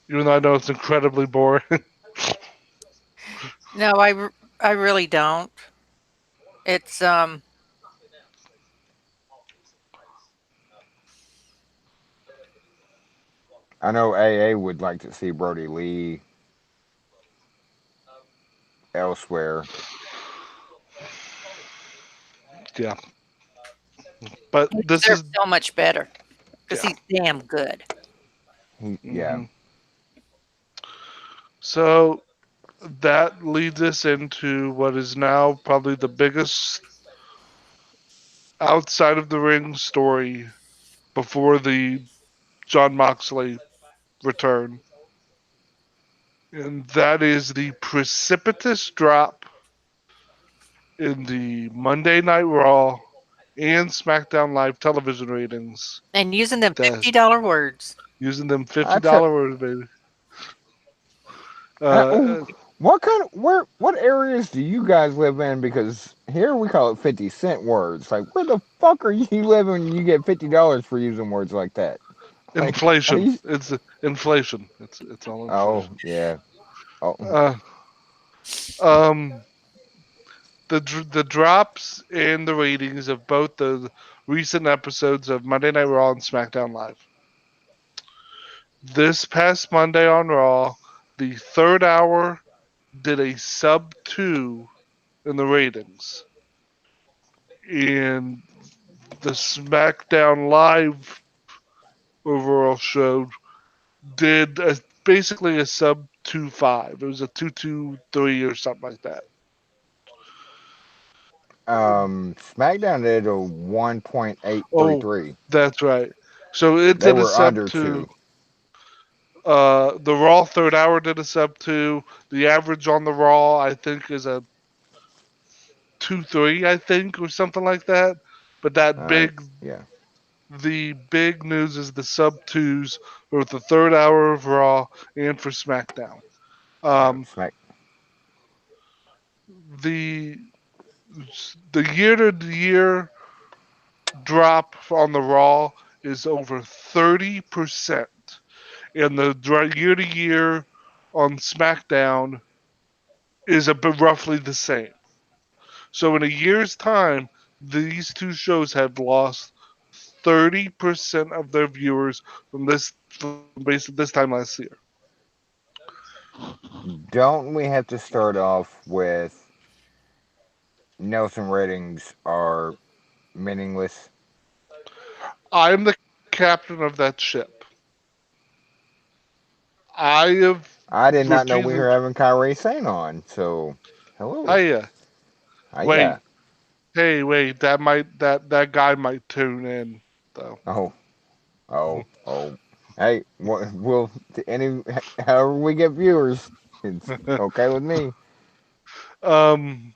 even though I know it's incredibly boring. No, I really don't. It's I know AA would like to see Brody Lee elsewhere. Yeah, but he this deserves is so much better because yeah. he's damn good. Yeah. hmm So that leads us into what is now probably the biggest outside of the ring story before the John Moxley return, and that is the precipitous drop in the Monday Night Raw and SmackDown Live television ratings. And using them That $50 words. using them I fifty tell. dollars, baby. Ooh, Uh, what kind of what areas do you guys live in? Because here we call it 50 cent words. Like where the fuck are you living when you get $50 for using words like that? Like are inflation. you? It's inflation. It's all Oh inflation. yeah. Oh Uh, um, the drops and the ratings of both the recent episodes of Monday Night Raw and SmackDown Live. This past Monday on Raw, the third hour did a sub two in the ratings, and the SmackDown Live overall show did basically a sub 2.5. It was a 2.23 or something like that. SmackDown did a 1.833. Oh, that's right. So it They did a were sub under 2. two. The Raw third hour did a sub 2. The average on the Raw, I think, is a 2.3, I think, or something like that. But Yeah. the big news is the sub twos for the third hour of Raw and for SmackDown. Yeah. Um, the the year to year drop on the Raw is over 30%, and the year to year on SmackDown is roughly the same. So in a year's time, these two shows have lost 30% of their viewers from basically this time last year. Don't we have to start off with Nelson ratings are meaningless? I am the captain of that ship. I have I did not know we repeatedly. were having Kyrie Sane on. So, hello. Hiya. Wait. Hiya. Hey, wait. That guy might tune in though. Oh, oh. Hey, we'll any however we get viewers, it's okay with me. um,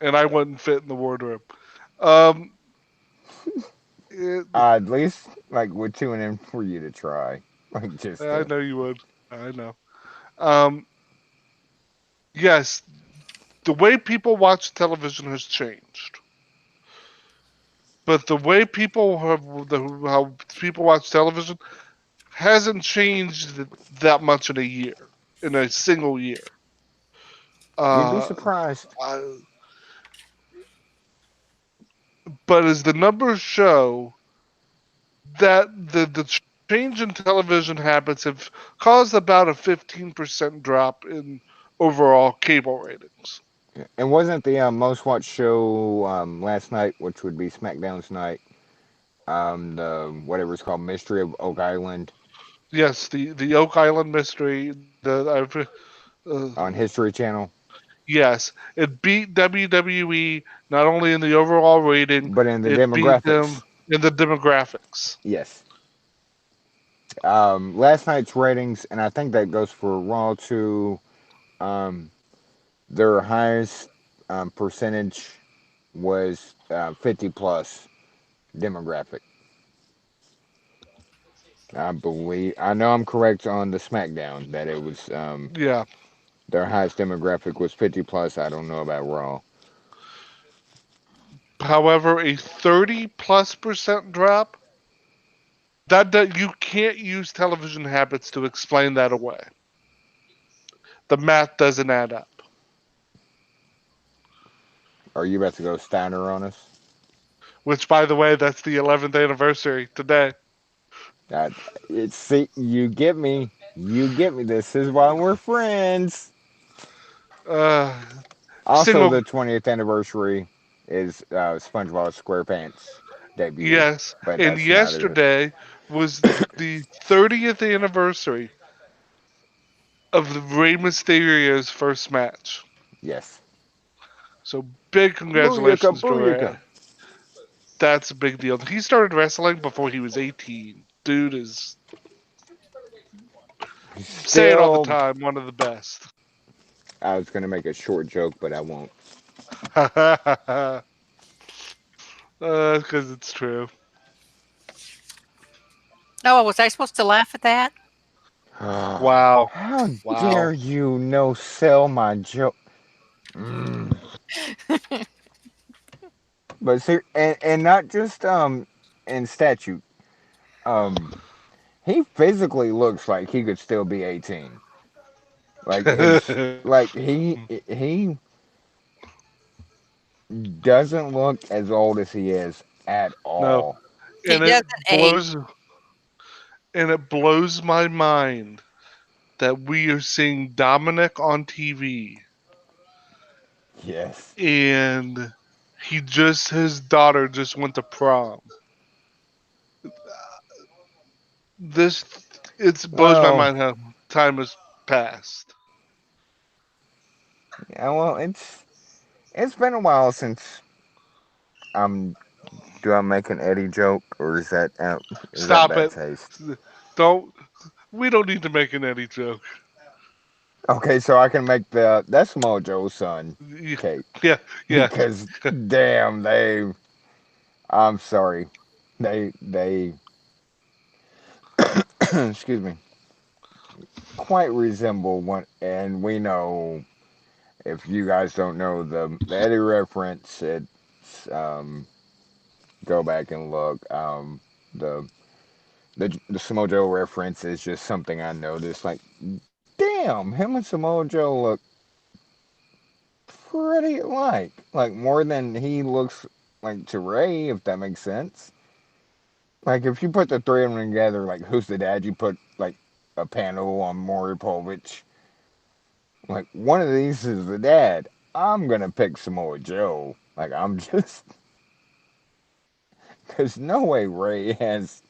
and I wouldn't fit in the wardrobe. Um, It, At least like we're tuning in for you to try, like just I to. know you would. I know. Um, yes, the way people watch television has changed, but the way how people watch television hasn't changed that much in a year, in a single year. You'd be Uh, surprised. I, but as the numbers show, that the change in television habits have caused about a 15% drop in overall cable ratings. And wasn't the most watched show last night, which would be SmackDown's night, the whatever it's called, Mystery of Oak Island Yes, the Oak Island mystery. on Uh, History Channel, yes, it beat WWE not only in the overall rating, but in the it beat them demographics. in the demographics. Yes. Last night's ratings, and I think that goes for Raw too. Um, their highest percentage was 50 plus demographic. I believe I know I'm correct on the SmackDown that it was Yeah. their highest demographic was 50 plus. I don't know about Raw. However, a 30+% drop, that you can't use television habits to explain that away. The math doesn't add up. Are you about to go Steiner on us? Which, by the way, that's the 11th anniversary today. That it's see you get me. You get me. This is why we're friends. Uh, Also, single, the 20th anniversary is SpongeBob SquarePants debut, yes. but And that's neither. yesterday was the 30th anniversary of the Rey Mysterio's first match. Yes. So big Booyaka, congratulations to booyaka. Ray. That's a big deal. He started wrestling before he was 18. Dude is, say it all the Still, time, one of the best. I was gonna make a short joke, but I won't. Because it's true. Oh, was I supposed to laugh at that? Wow. How Wow. dare you no sell my joke? Mm. But see, and not just in statute. Um, he physically looks like he could still be 18. Like his, like he doesn't look as old as he is at No. all. He And it doesn't age. blows and it blows my mind that we are seeing Dominic on TV Yes. and his daughter just went to prom. This it blows my Well, mind how time has passed. yeah. Well, it's been a while since do I make an Eddie joke or is that Stop bad it. taste? Don't we don't need to make an Eddie joke. Okay, so I can make that's Mojo's son, Kate, Yeah, yeah. because damn they. I'm sorry, they excuse me, quite resemble one, and we know if you guys don't know the Eddie reference, it's go back and look. The the Samoa Joe reference is just something I noticed. Like, damn, him and Samoa Joe look pretty alike. Like more than he looks like to Ray, if that makes sense. Like if you put the three of them together, like who's the dad? You put like a panel on Maury Povich. Like one of these is the dad. I'm gonna pick Samoa Joe. Like I'm just because no way Ray has.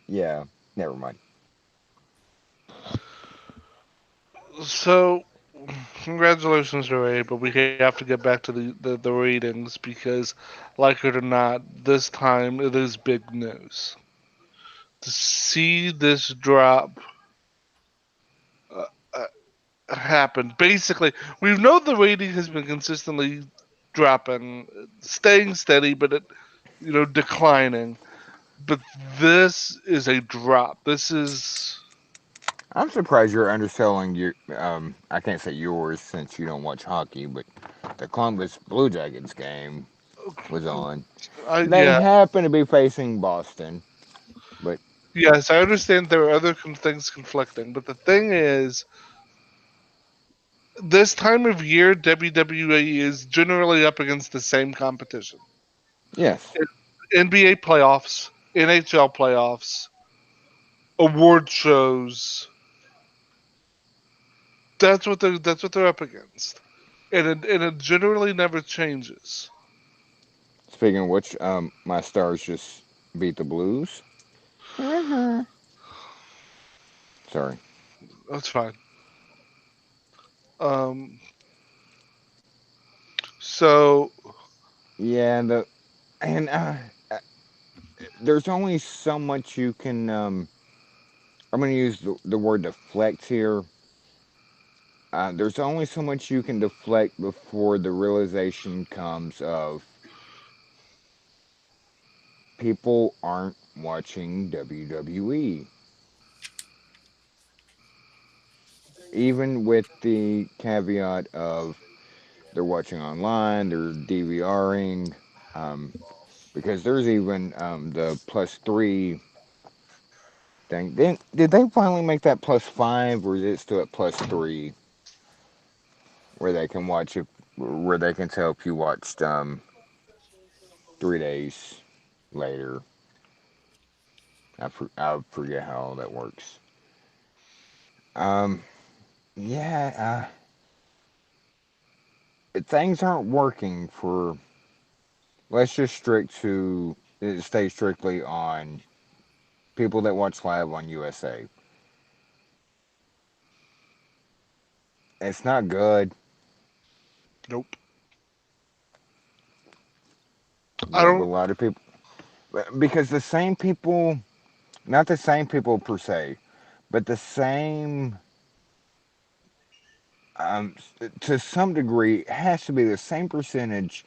Yeah, never mind. So congratulations, Ray, but we have to get back to the ratings because, like it or not, this time it is big news. To see this drop uh, happen, basically, we know the rating has been consistently dropping, staying steady, but declining. But this is a drop. This is I'm surprised you're underselling your. I can't say yours since you don't watch hockey, but the Columbus Blue Jackets game was on. They yeah. happen to be facing Boston, but Yes, I understand there are other things conflicting, but the thing is, this time of year, WWE is generally up against the same competition. yes, NBA playoffs, NHL playoffs, award shows. That's what they're up against, and it generally never changes. speaking of which, my Stars just beat the Blues. Sorry. That's fine. Um, so Yeah, and uh, there's only so much you can. I'm going to use the word deflect here. There's only so much you can deflect before the realization comes of people aren't watching WWE. Even with the caveat of they're watching online, they're DVRing, um, because there's even the +3 thing. Did they finally make that +5, or is it still at +3, where they can watch it, where they can tell if you watched 3 days later? I forget how all that works. Um, yeah, things aren't working for. Let's just stay strictly on people that watch live on USA. It's not good. nope. I You have a don't. lot of people because the same people, not the same people per se, but the same, to some degree, it has to be the same percentage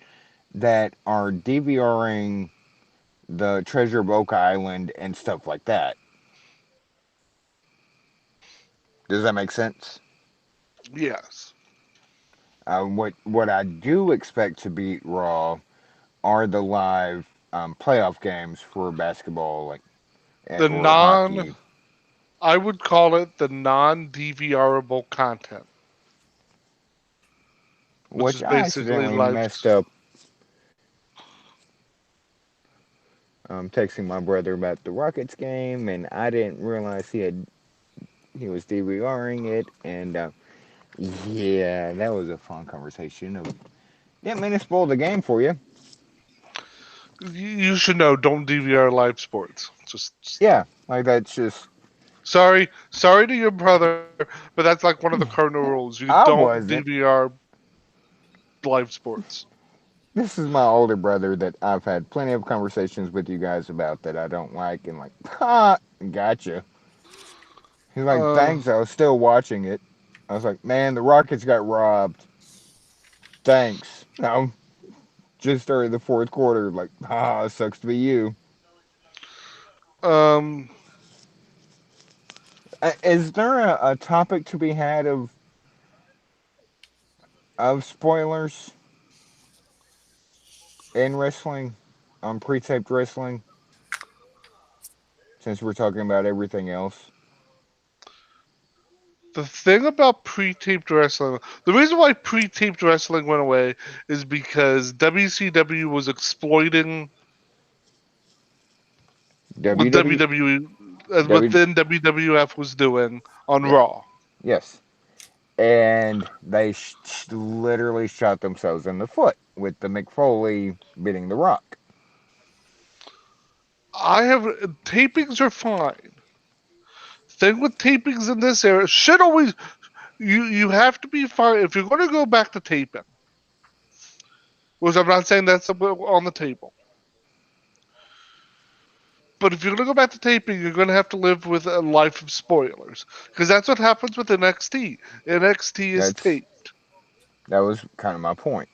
that are DVRing the Treasure of Oak Island and stuff like that. Does that make sense? Yes. What I do expect to beat Raw are the live playoff games for basketball, like The or non. hockey, I would call it the non-DVRable content, which which is I basically accidentally live. messed up texting my brother about the Rockets game, and I didn't realize he was DVRing it, and yeah, that was a fun conversation. Didn't mean to spoil the game for you. You should know. Don't DVR live sports. Just Yeah, like that's just sorry to your brother, but that's like one of the cardinal rules. You I don't wasn't. DVR live sports. This is my older brother that I've had plenty of conversations with you guys about that I don't like, and like, ha, gotcha. He's like, Uh, thanks. I was still watching it. I was like, man, the Rockets got robbed. Thanks. No, just started the fourth quarter. Like, ah, sucks to be you. um, Is there a topic to be had of spoilers in wrestling, on pre-taped wrestling, since we're talking about everything else? the thing about pre-taped wrestling, the reason why pre-taped wrestling went away is because WCW was exploiting what WWE, WWE and what W, then WWF was doing on yeah, Raw. yes, and they literally shot themselves in the foot with the McFoley beating the Rock. I have tapings are fine. Thing with tapings in this era should always you have to be fine if you're going to go back to taping. Which I'm not saying that's on the table, but if you're going to go back to taping, you're going to have to live with a life of spoilers because that's what happens with NXT. NXT is That's taped. that was kind of my point.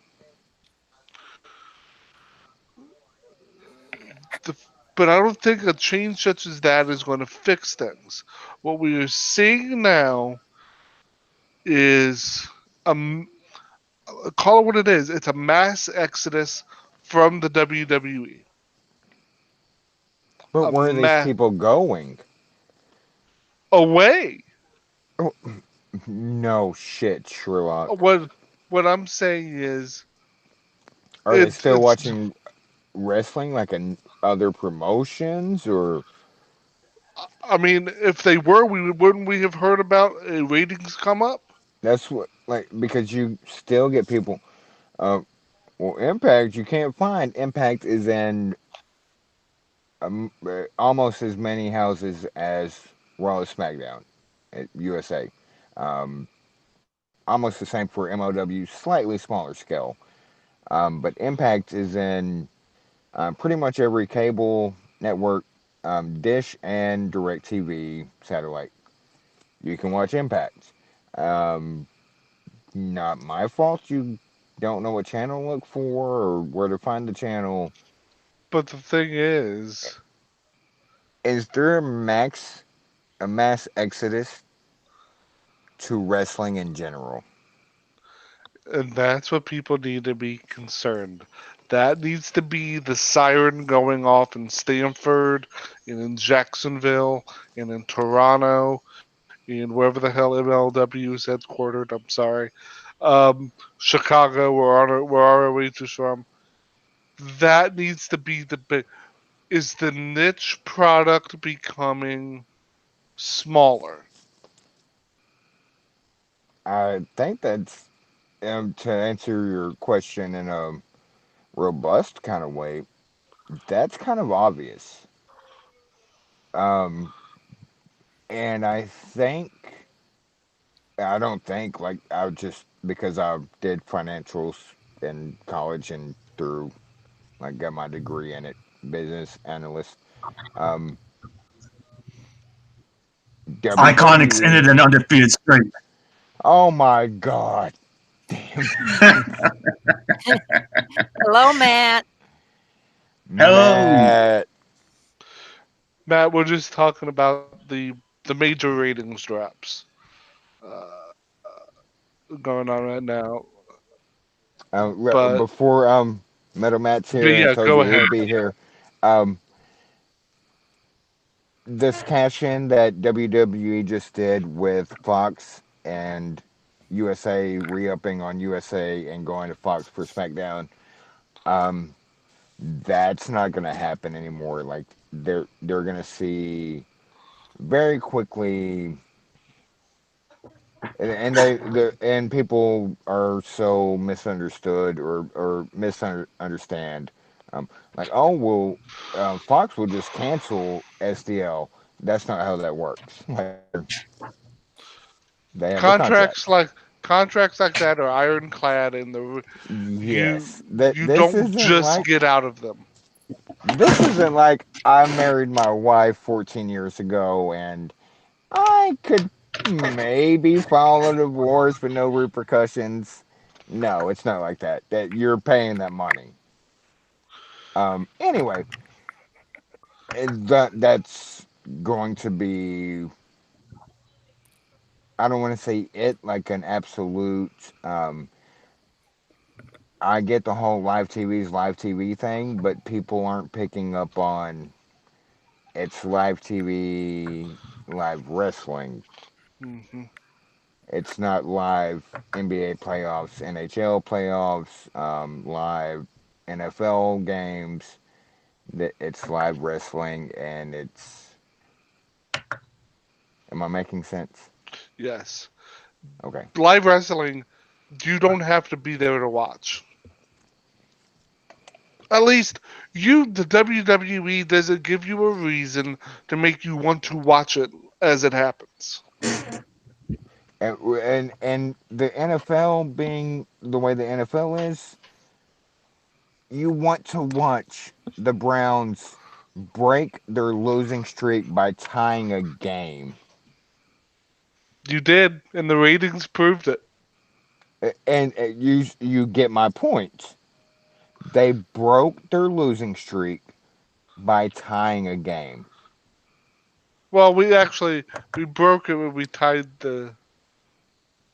But I don't think a change such as that is going to fix things. What we are seeing now is a call it what it is. It's a mass exodus from the WWE. But A where are these mass people going? away. Oh, no shit, Sherlock. What I'm saying is Are they still it's. watching wrestling like in other promotions, or I mean, if they were, wouldn't we have heard about ratings come up? that's what like because you still get people. Uh, well, Impact you can't find. Impact is in almost as many houses as Raw and SmackDown at USA. Um, Almost the same for MLW, slightly smaller scale. But Impact is in pretty much every cable network, dish, and DirecTV satellite. You can watch Impact. Um, Not my fault you don't know what channel to look for or where to find the channel. But the thing is, Is there a mass exodus to wrestling in general? and that's what people need to be concerned. That needs to be the siren going off in Stanford, and in Jacksonville, and in Toronto, and wherever the hell MLW is headquartered. I'm sorry, Chicago, where ROH is from. That needs to be the big. Is the niche product becoming smaller? I think that's to answer your question in a robust kind of way. That's kind of obvious. Um, and I don't think like I just because I did financials in college and through like got my degree in it, business analyst. Um, Iconics WWE. ended an undefeated streak. Oh my god, damn Hello, Matt. Hello. Matt. Matt, we're just talking about the major ratings drops uh, going on right now. But Before Metal Matt's but here and yeah, told go you ahead. he'd be here. Um, this cash in that WWE just did with Fox and USA re-upping on USA and going to Fox for SmackDown. Um, that's not going to happen anymore. Like they're going to see very quickly, and and people are so misunderstood or misunderstand. Like, oh well, Fox will just cancel SDL. That's not how that works. Like they have a Contracts contract. like contracts like that are ironclad, and Yes, you this don't isn't just like get out of them. I married my wife 14 years ago and I could maybe file a divorce with no repercussions. No, it's not like that. That you're paying that money. Anyway, that's going to be. I don't want to say it like an absolute. I get the whole live TV thing, but people aren't picking up on it's live TV, live wrestling. Hmm. It's not live NBA playoffs, NHL playoffs, live NFL games. It's live wrestling, and it's. Am I making sense? Yes, Okay. live wrestling. You don't have to be there to watch. At least the WWE doesn't give you a reason to make you want to watch it as it happens. And the NFL being the way the NFL is, you want to watch the Browns break their losing streak by tying a game. You did, and the ratings proved it. And you get my point. They broke their losing streak by tying a game. Well, we broke it when we tied the.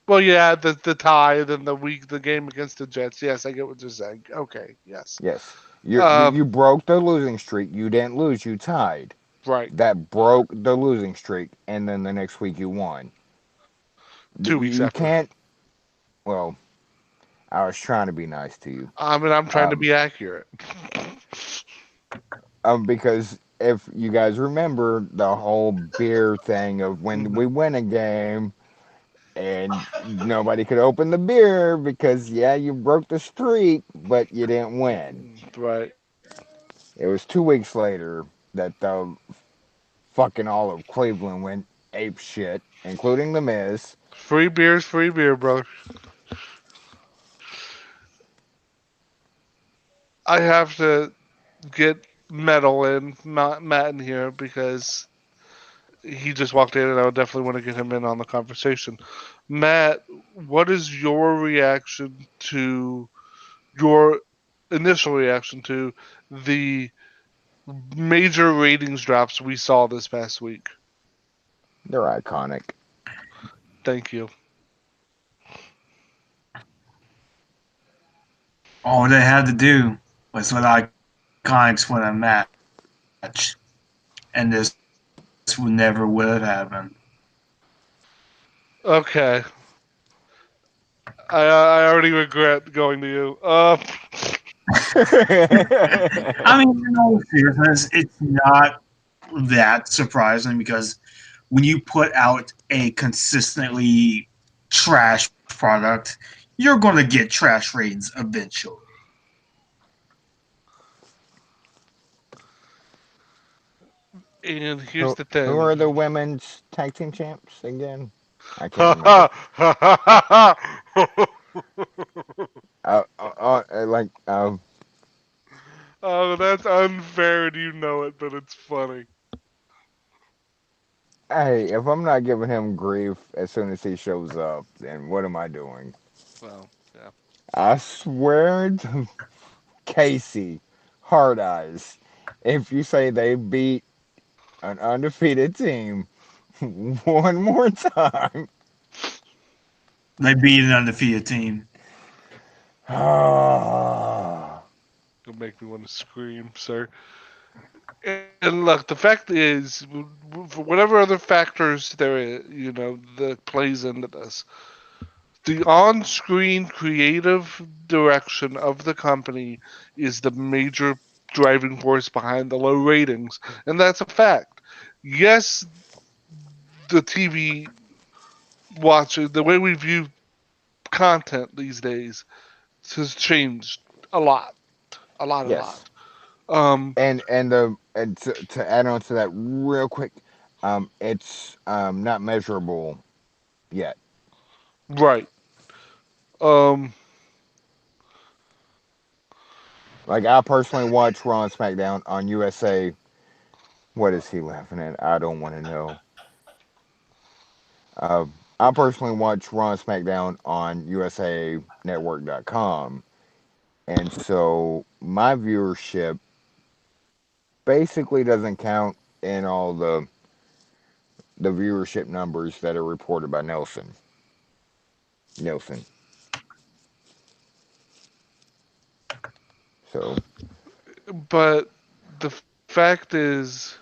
Well, yeah, the tie, then the game against the Jets. Yes, I get what you're saying. Okay, yes. Yes, Um, you broke the losing streak. You didn't lose. You tied. right. That broke the losing streak, and then the next week you won. 2 weeks You after. can't. Well, I was trying to be nice to you. I mean, I'm trying to Um, be accurate. because if you guys remember the whole beer thing of when Mhm. we win a game and nobody could open the beer because yeah, you broke the streak, but you didn't win. Right. It was 2 weeks later that the fucking all of Cleveland went ape shit, including the Miz. Free beer, brother. I have to get metal in Matt in here because he just walked in, and I would definitely want to get him in on the conversation. Matt, what is your reaction to your initial reaction to the major ratings drops we saw this past week? They're iconic. Thank you. All they had to do was let Iconics win a match, and this would never would have happened. Okay, I already regret going to you. I mean, in all seriousness, it's not that surprising because when you put out a consistently trash product, you're going to get trash ratings eventually. And here's who the who thing. are the women's tag team champs again? I can't Ha remember. ha ha ha ha! Like Oh, that's unfair, and you know it, but it's funny. hey, if I'm not giving him grief as soon as he shows up, then what am I doing? Well, yeah. I swear to Casey, Hard Eyes, if you say they beat an undefeated team one more time, They beat an undefeated team. ah, It'll make me want to scream, sir. And look, the fact is, for whatever other factors there is, that plays into this, the on-screen creative direction of the company is the major driving force behind the low ratings, and that's a fact. Yes, the TV watching, the way we view content these days has changed a lot, a yes. lot. Um, And to add on to that real quick, it's not measurable yet. right. Um, Like I personally watch Raw and SmackDown on USA. What is he laughing at? I don't want to know. Uh, I personally watch Raw and SmackDown on USANetwork.com, and so my viewership basically doesn't count in all the viewership numbers that are reported by Nielsen. So but the fact is,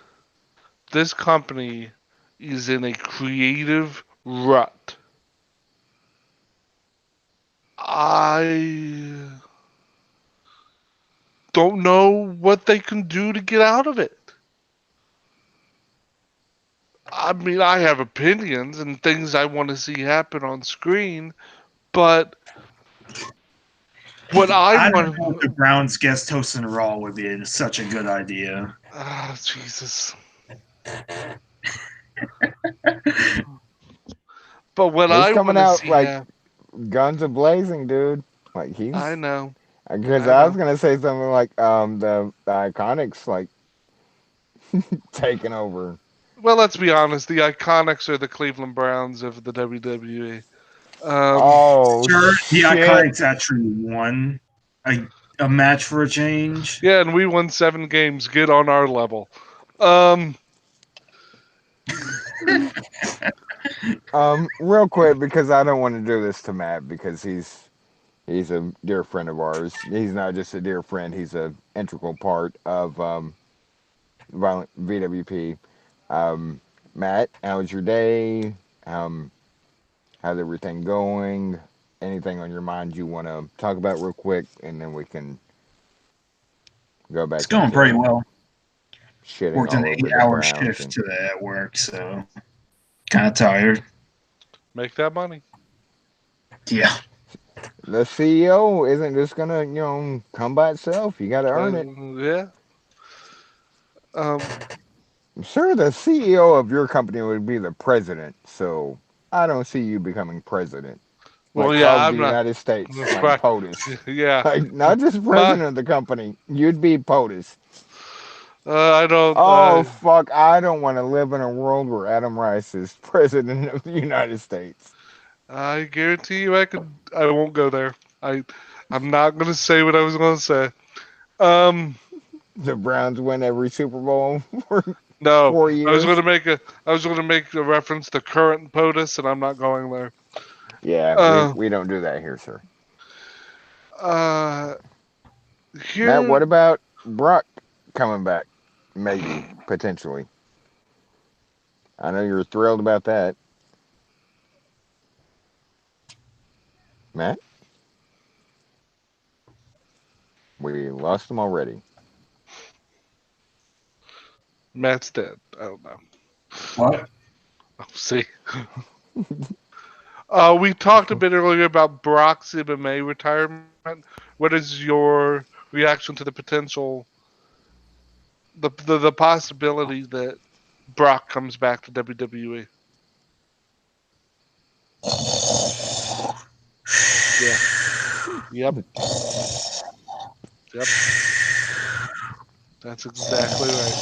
this company is in a creative rut. I don't know what they can do to get out of it. I mean, I have opinions and things I want to see happen on screen, but what I I don't know if the want. Browns guest hosting Raw would be such a good idea. Ah, Jesus. But what he's I coming want to out see like happen. guns a blazing, dude. Like I he's know. because I I was know. gonna say something like the Iconics like taking over. Well, let's be honest. The Iconics are the Cleveland Browns of the WWE. Um, Oh Sure, the shit! Iconics actually won a a match for a change. Yeah, and we won 7 games. Get on our level. Um, Real quick, because I don't want to do this to Matt because he's a dear friend of ours. He's not just a dear friend; he's a integral part of Violent VWP. Um, Matt, how was your day? Um, how's everything going? Anything on your mind you want to talk about real quick, and then we can go It's back going pretty into well. shitting Worked an all over the 8-hour Browns shift and today at work, so kind of tired. make that money. Yeah, the CEO isn't just gonna come by itself. You got to earn it. Yeah. Um, I'm sure the CEO of your company would be the president, so I don't see you becoming president. well, Like yeah, of the I'm not. United States, like Right. POTUS. Yeah. Like not just My, president of the company, you'd be POTUS. I don't. Oh fuck, I don't want to live in a world where Adam Rice is president of the United States. I guarantee you, I could. I won't go there. I'm not gonna say what I was gonna say. Um, The Browns win every Super Bowl for no, 4 years. I was gonna make a reference to current POTUS, and I'm not going there. Yeah, Uh, we don't do that here, sir. uh, Matt, here, what about Brock coming back? Maybe, potentially. I know you're thrilled about that. Matt, we lost him already. Matt's dead. I don't know. what? See, we talked a bit earlier about Brock's MMA retirement. What is your reaction to the potential, the possibility that Brock comes back to WWE? Yeah. Yep. Yep. That's exactly right.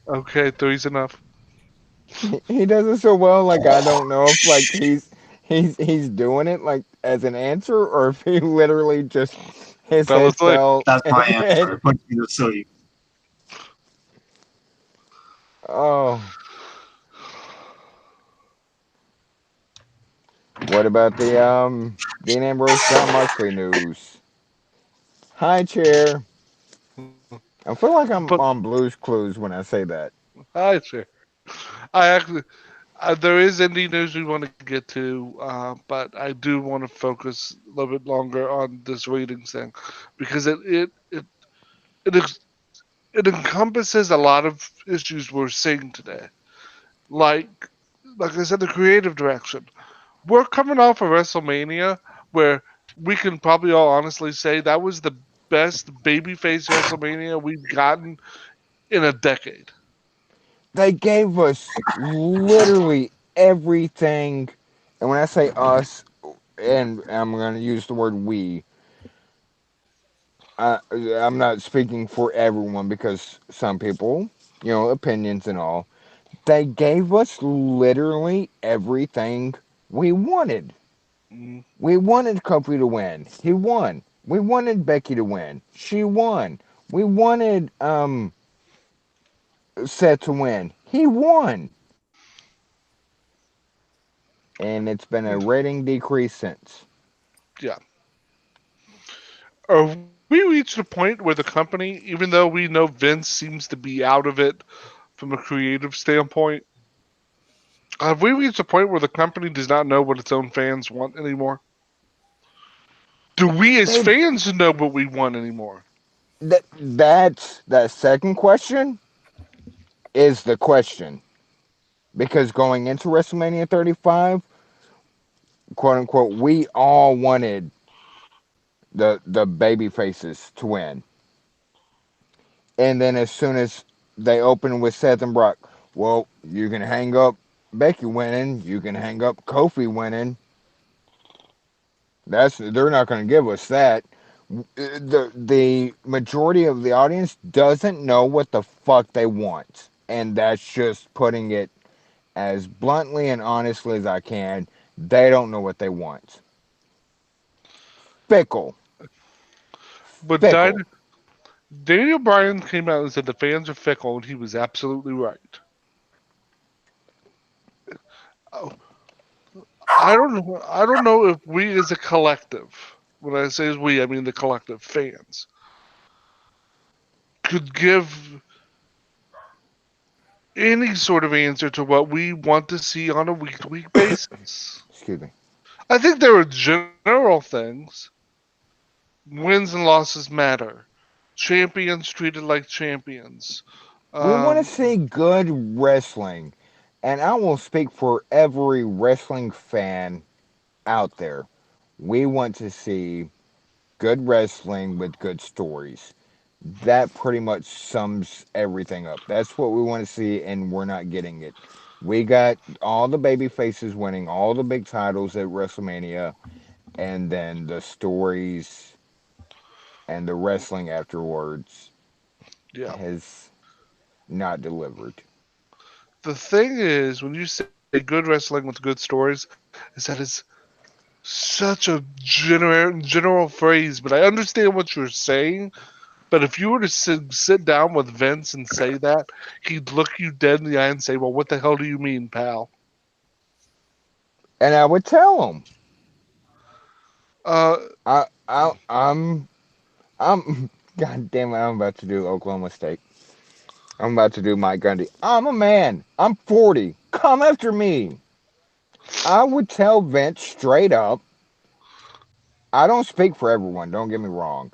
Okay, three's enough. He does it so well. Like I don't know if like he's doing it like as an answer or if he literally just his Fell head asleep. fell That's my and answer. Put you to sleep. oh, what about the Dean Ambrose John Moxley news? High chair. I feel like But I'm on Blue's Clues when I say that. I sure. I actually, there is indie news we want to get to, but I do want to focus a little bit longer on this ratings thing because it, ex- it encompasses a lot of issues we're seeing today. Like like I said, the creative direction. We're coming off of WrestleMania where we can probably all honestly say that was the best babyface WrestleMania we've gotten in a decade. They gave us literally everything, and when I say us, and I'm going to use the word we, I'm not speaking for everyone because some people, opinions and all. They gave us literally everything we wanted. Mm, We wanted Kofi to win. He won. We wanted Becky to win. She won. We wanted Seth to win. He won. And it's been a rating decrease since. yeah. Are we reached a point where the company, even though we know Vince seems to be out of it from a creative standpoint, have we reached a point where the company does not know what its own fans want anymore? Do we as They fans know what we want anymore? that second question is the question because going into WrestleMania 35, quote unquote, we all wanted the baby faces to win. And then as soon as they open with Seth and Brock, well, you can hang up Becky winning, you can hang up Kofi winning. They're not going to give us that. The majority of the audience doesn't know what the fuck they want, and that's just putting it as bluntly and honestly as I can. They don't know what they want. Fickle. But fickle. Daniel Bryan came out and said the fans are fickle, and he was absolutely right. Oh, I don't know if we as a collective, when I say as we, I mean the collective fans, could give any sort of answer to what we want to see on a week to week basis. Excuse me. I think there are general things. Wins and losses matter. Champions treated like champions. We want to Um, see good wrestling, and I will speak for every wrestling fan out there. We want to see good wrestling with good stories. That pretty much sums everything up. That's what we want to see, and we're not getting it. We got all the baby faces winning all the big titles at WrestleMania, and then the stories and the wrestling afterwards yeah. has not delivered. The thing is, when you say good wrestling with good stories, is that is such a general phrase, but I understand what you're saying. But if you were to sit down with Vince and say that, he'd look you dead in the eye and say, "Well, what the hell do you mean, pal?" And I would tell them, Uh, I'm, God damn it, I'm about to do Oklahoma State. I'm about to do Mike Gundy. I'm a man. I'm 40. Come after me. I would tell Vince straight up. I don't speak for everyone, don't get me wrong.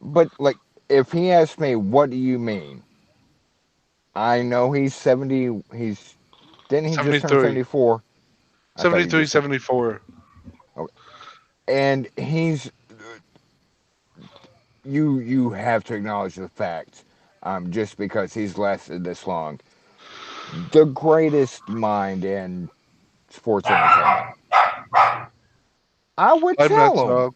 But, like, if he asks me, what do you mean? I know he's 70. Didn't he just turn 73, 74? I thought he 73, just turned. 74. Okay. And you have to acknowledge the fact, just because he's lasted this long, the greatest mind in sports entertainment. I would Hi, Matt's tell him. dog.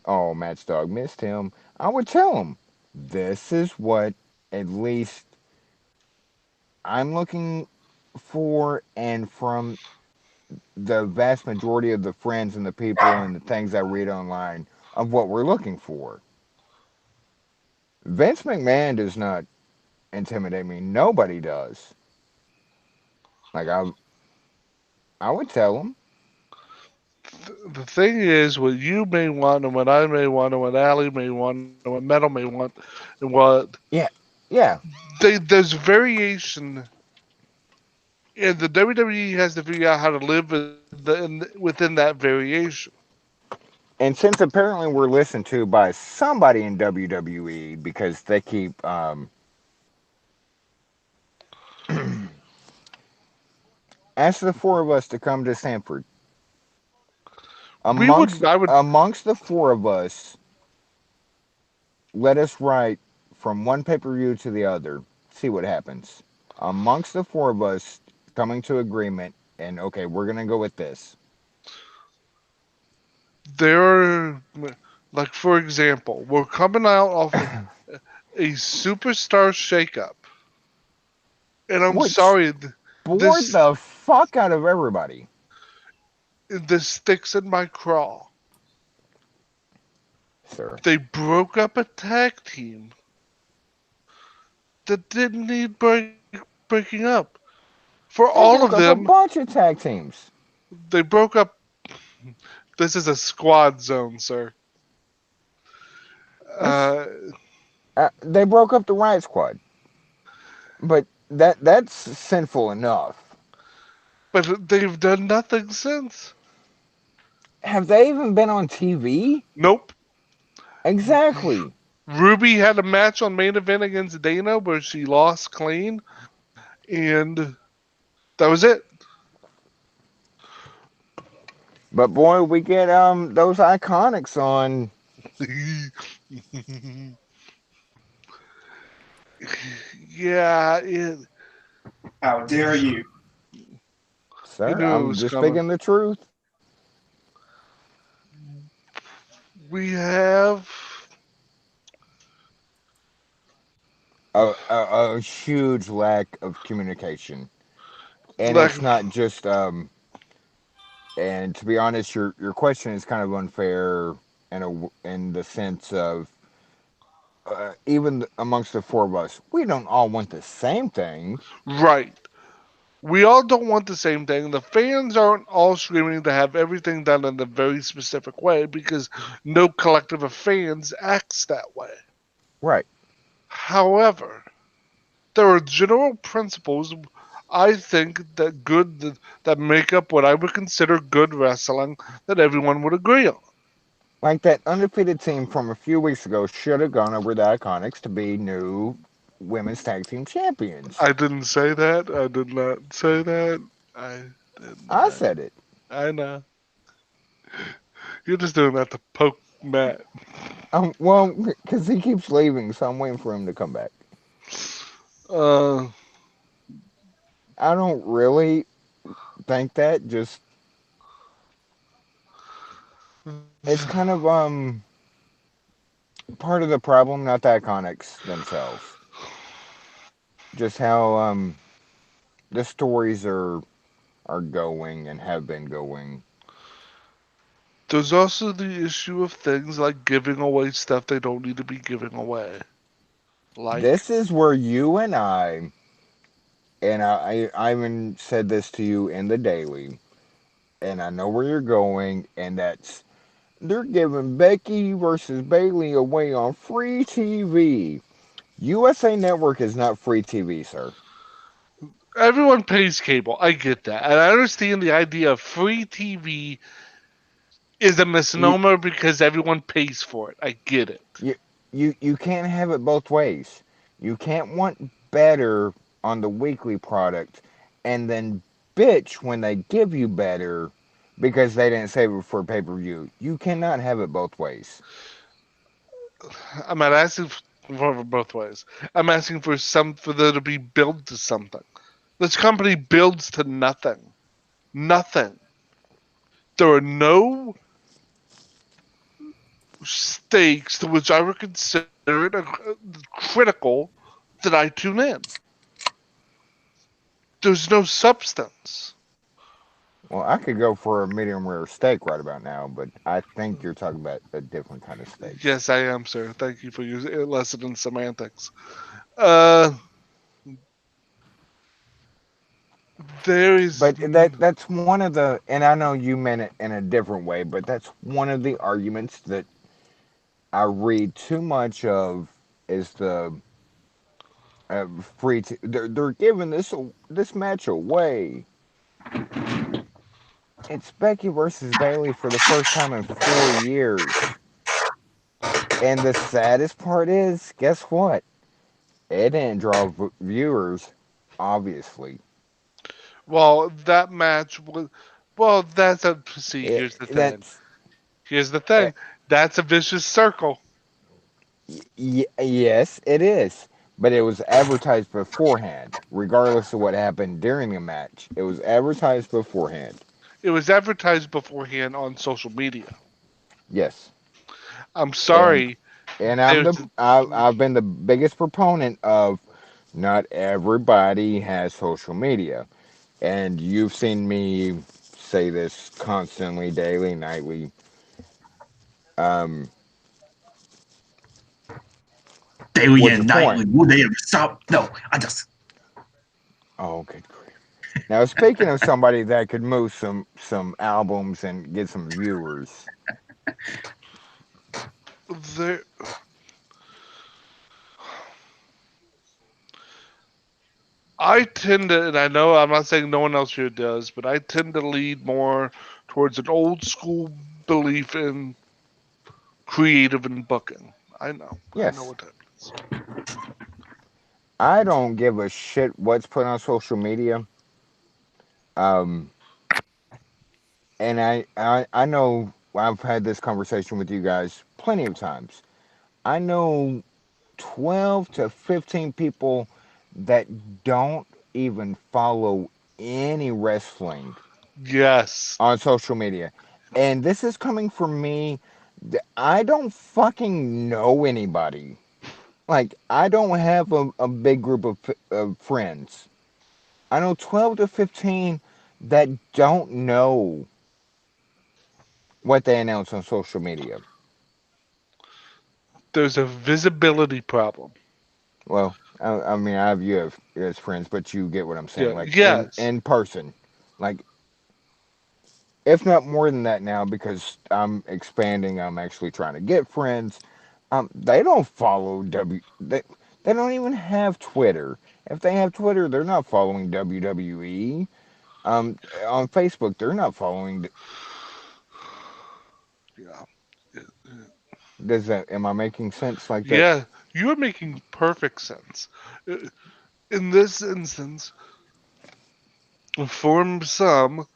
Oh, Matt's dog missed him. I would tell him. This is what at least I'm looking for, and from the vast majority of the friends and the people and the things I read online of what we're looking for. Vince McMahon does not intimidate me. Nobody does. Like I would tell him. The thing is, what you may want, and what I may want, and what Allie may want, and what Metal may want, and what Yeah, yeah. there's variation, and the WWE has to figure out how to live within that variation. And since apparently we're listened to by somebody in WWE because they keep ask the four of us to come to Sanford. We would, I would, Amongst the four of us, let us write from one pay per view to the other. See what happens. Amongst the four of us coming to agreement, and okay, we're gonna go with this. there are, like, for example, we're coming out off of a superstar shakeup. And I'm Which sorry, bored this the fuck out of everybody, this sticks in my craw. sir. They broke up a tag team that didn't need breaking up. For all They of broke up a them, bunch of tag teams. they broke up. This is a squad zone, sir. That's Uh, they broke up the Riot Squad, but that's sinful enough. but they've done nothing since. Have they even been on TV? Nope. Exactly. Ruby had a match on main event against Dana where she lost clean, and that was it. But boy, we get those iconics on. Yeah, it, How dare you? I Sir, knew it I'm was just coming. speaking the truth. We have A huge lack of communication, and like it's not just And to be honest, your question is kind of unfair in the sense of even amongst the four of us, we don't all want the same thing. Right. We all don't want the same thing. The fans aren't all screaming to have everything done in a very specific way because no collective of fans acts that way. Right. However, there are general principles I think that make up what I would consider good wrestling that everyone would agree on. Like that undefeated team from a few weeks ago should have gone over the Iconics to be new women's tag team champions. I didn't say that. I did not say that. I did I not. said it. I know. You're just doing that to poke Matt. Well, because he keeps leaving, so I'm waiting for him to come back. Uh, I don't really think that. Just it's kind of part of the problem, not the Iconics themselves. Just how the stories are going and have been going. there's also the issue of things like giving away stuff they don't need to be giving away. Like, This is where you and I even said this to you in the daily, and I know where you're going, and that's they're giving Becky versus Bailey away on free TV. USA Network is not free TV, sir. everyone pays cable. I get that. And I understand the idea of free TV is a You misnomer because everyone pays for it. I get it. you you can't have it both ways. You can't want better on the weekly product and then bitch when they give you better because they didn't save it for pay per view. You cannot have it both ways. I'm not asking for both ways. I'm asking for there to be build to something. This company builds to nothing. Nothing. There are no stakes to which I would consider it critical that I tune in. There's no substance. Well, I could go for a medium rare steak right about now, but I think you're talking about a different kind of steaks. Yes, I am, sir. Thank you for your lesson in semantics. Uh, there is But that's one of the, and I know you meant it in a different way, but that's one of the arguments that I read too much of is the they're giving this match away. It's Becky versus Bailey for the first time in 4 years, and the saddest part is, guess what? It didn't draw viewers, obviously. well, that match was. Well, that's a. See, It, here's the thing. that's Here's the uh, thing. That's a vicious circle. yes, it is. But it was advertised beforehand, regardless of what happened during the match. It was advertised beforehand. It was advertised beforehand on social media. Yes, I'm and sorry. I'm There's. I've been the biggest proponent of not everybody has social media, and you've seen me say this constantly, daily, nightly. Um, Daily what's and your point? nightly. Will they ever stop? No, I just Oh, good grief! Now, speaking of somebody that could move some albums and get some viewers, There. I tend to, and I know I'm not saying no one else here does, but I tend to lead more towards an old school belief in creative and booking. I know. I know yes, what that is. I don't give a shit what's put on social media. Um, and I know I've had this conversation with you guys plenty of times. I know 12 to 15 people that don't even follow any wrestling Yes. on social media. And this is coming from me. I don't fucking know anybody. Like, I don't have a big group of friends. I know 12 to 15 that don't know. what they announce on social media. There's a visibility problem. Well, I mean, I have you as friends, but you get what I'm saying. Yeah. Like Yes. in person, like if not more than that now, because I'm expanding. I'm actually trying to get friends. They don't follow They don't even have Twitter. If they have Twitter, they're not following WWE. On Facebook, they're not following. Yeah. Does that? Am I making sense? Like that? Yeah. You are making perfect sense. In this instance, for some,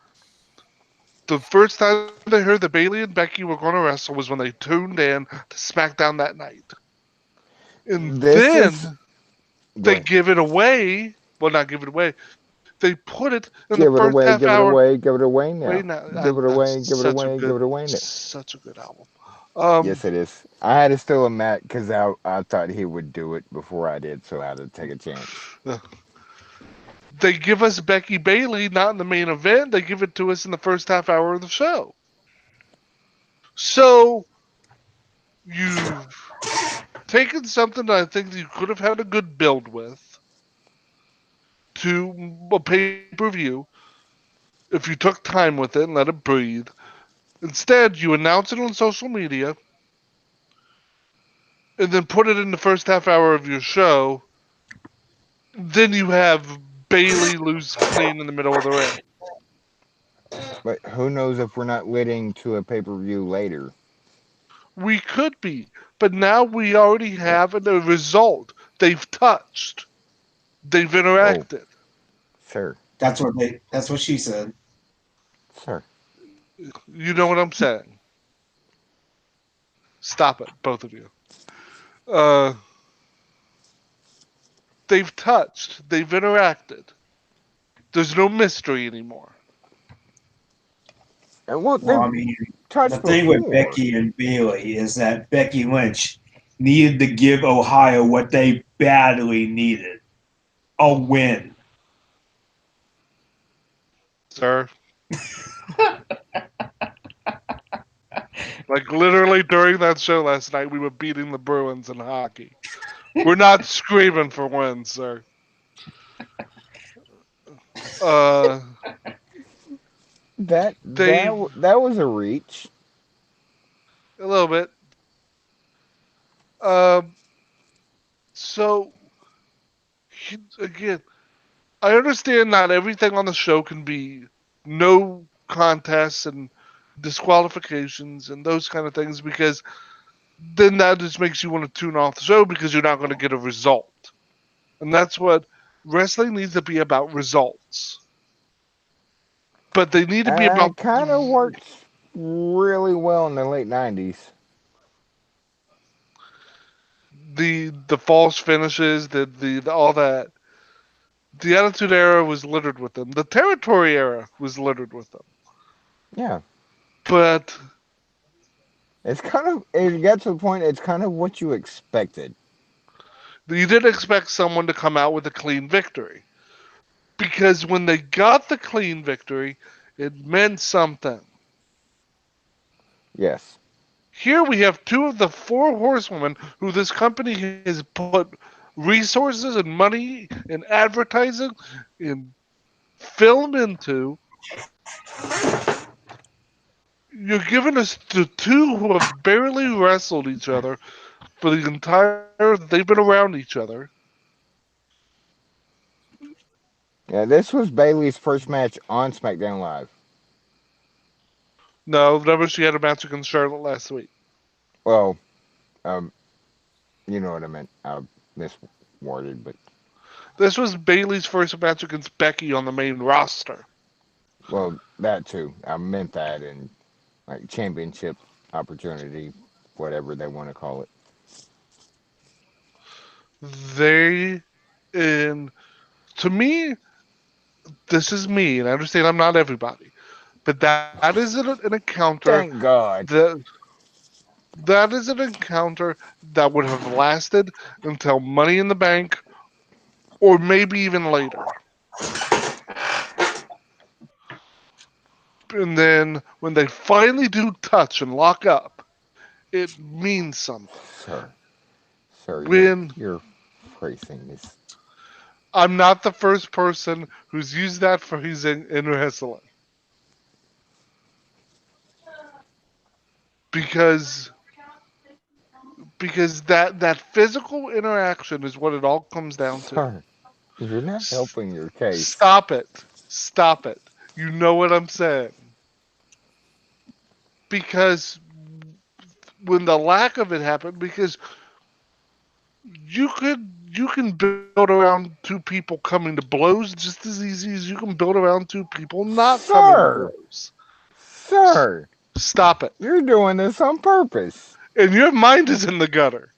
the first time they heard that Bailey and Becky were going to wrestle was when they tuned in to SmackDown that night. And This is. then Go they ahead. give it away. Well, not give it away. They put it in the first Give it half away. hour. Give it away. Give it away Right now. now, Give it that's away. Give it away. Give it away now. such a good album. Um, Yes, it is. I had to steal a Matt because I thought he would do it before I did, so I had to take a chance. they give us Becky Bailey not in the main event. They give it to us in the first half hour of the show. So you've taken something that I think that you could have had a good build with to a pay per view if you took time with it and let it breathe. Instead, you announce it on social media and then put it in the first half hour of your show. Then you have Bailey lose clean in the middle of the ring. But who knows if we're not leading to a pay per view later? We could be, but now we already Uh, have a result. They've touched, they've Oh, interacted. sir, That's what she said. sir. You know what I'm saying? Stop it, both of you. Uh, they've touched, they've interacted. There's no mystery anymore. And well, Well, they've I mean, the touched thing with before. Becky and Bailey is that Becky Lynch needed to give Ohio what they badly needed, a win. Sir. Like literally during that show last night, we were beating the Bruins in hockey. We're not screaming for wins, sir. Uh, That they've that was a reach. a little bit. Um, so again, I understand not everything on the show can be no contests and disqualifications and those kind of things because then that just makes you want to tune off the show because you're not going to get a result. And that's what wrestling needs to be about results. But they need to be about Kind of worked really well in the late '90s. the false finishes, the all that. The Attitude Era was littered with them. The Territory Era was littered with them. Yeah, But it's kind of it got to the point. It's kind of what you expected. you didn't expect someone to come out with a clean victory. Because when they got the clean victory, it meant something. Yes, Here we have two of the four horsewomen who this company has put resources and money and advertising and film into. You're giving us the two who have barely wrestled each other for the entire. They've been around each other. yeah. This was Bailey's first match on SmackDown Live. No, remember she had a match against Charlotte last week. Well, um, you know what I meant. I misworded, but This was Bailey's first match against Becky on the main roster. well, that too. I meant that and like championship opportunity, whatever they want to call it. They, and to me, this is me, and I understand I'm not everybody, but that is an encounter Thank God. that that is an encounter that would have lasted until Money in the Bank, or maybe even later. And then when they finally do touch and lock up, it means something. Sir, sir, When your phrasing is I'm not the first person who's used that for his inner wrestling, because that physical interaction is what it all comes down to. sir. You're not S- helping your case. Stop it. Stop it. You know what I'm saying. Because when the lack of it happened, because you can build around two people coming to blows just as easy as you can build around two people not coming to Sir, blows. S- sir, Stop it. you're doing this on purpose. And your mind is in the gutter.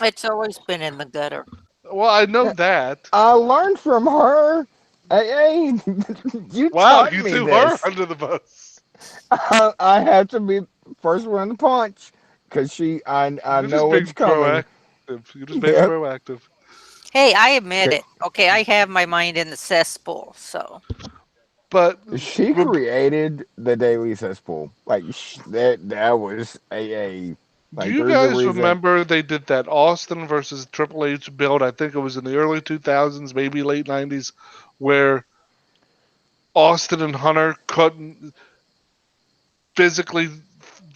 It's always been in the gutter. Well, I know that. I learned from her. Hey, you Wow, taught you me threw her this. under the bus. I have to be first one to punch because I You're just know it's being coming. proactive. You're just being Yep. proactive. Hey, I admit 'Kay, it. Okay, I have my mind in the cesspool, so But she created the Daily Cesspool. Like that was a do like. you There's a guys reason. remember they did that Austin versus Triple H build? I think it was in the early 2000s, maybe late 90s, where Austin and Hunter couldn't physically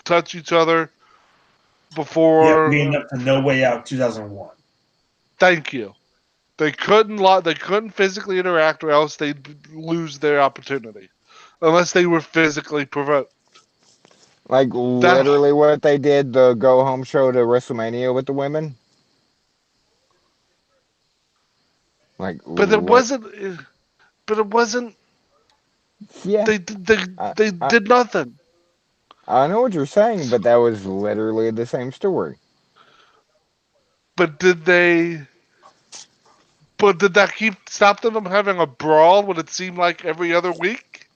touch each other Yep, before. leading up to No Way Out 2001. Thank you. They couldn't physically interact, or else they'd lose their opportunity, unless they were physically provoked. Like That, literally what they did the go home show to WrestleMania with the women. Like but it lit. wasn't. But it wasn't. Yeah. I, They I did nothing. I know what you're saying, but that was literally the same story. But did they? But did that keep stop them from having a brawl when it seemed like every other week?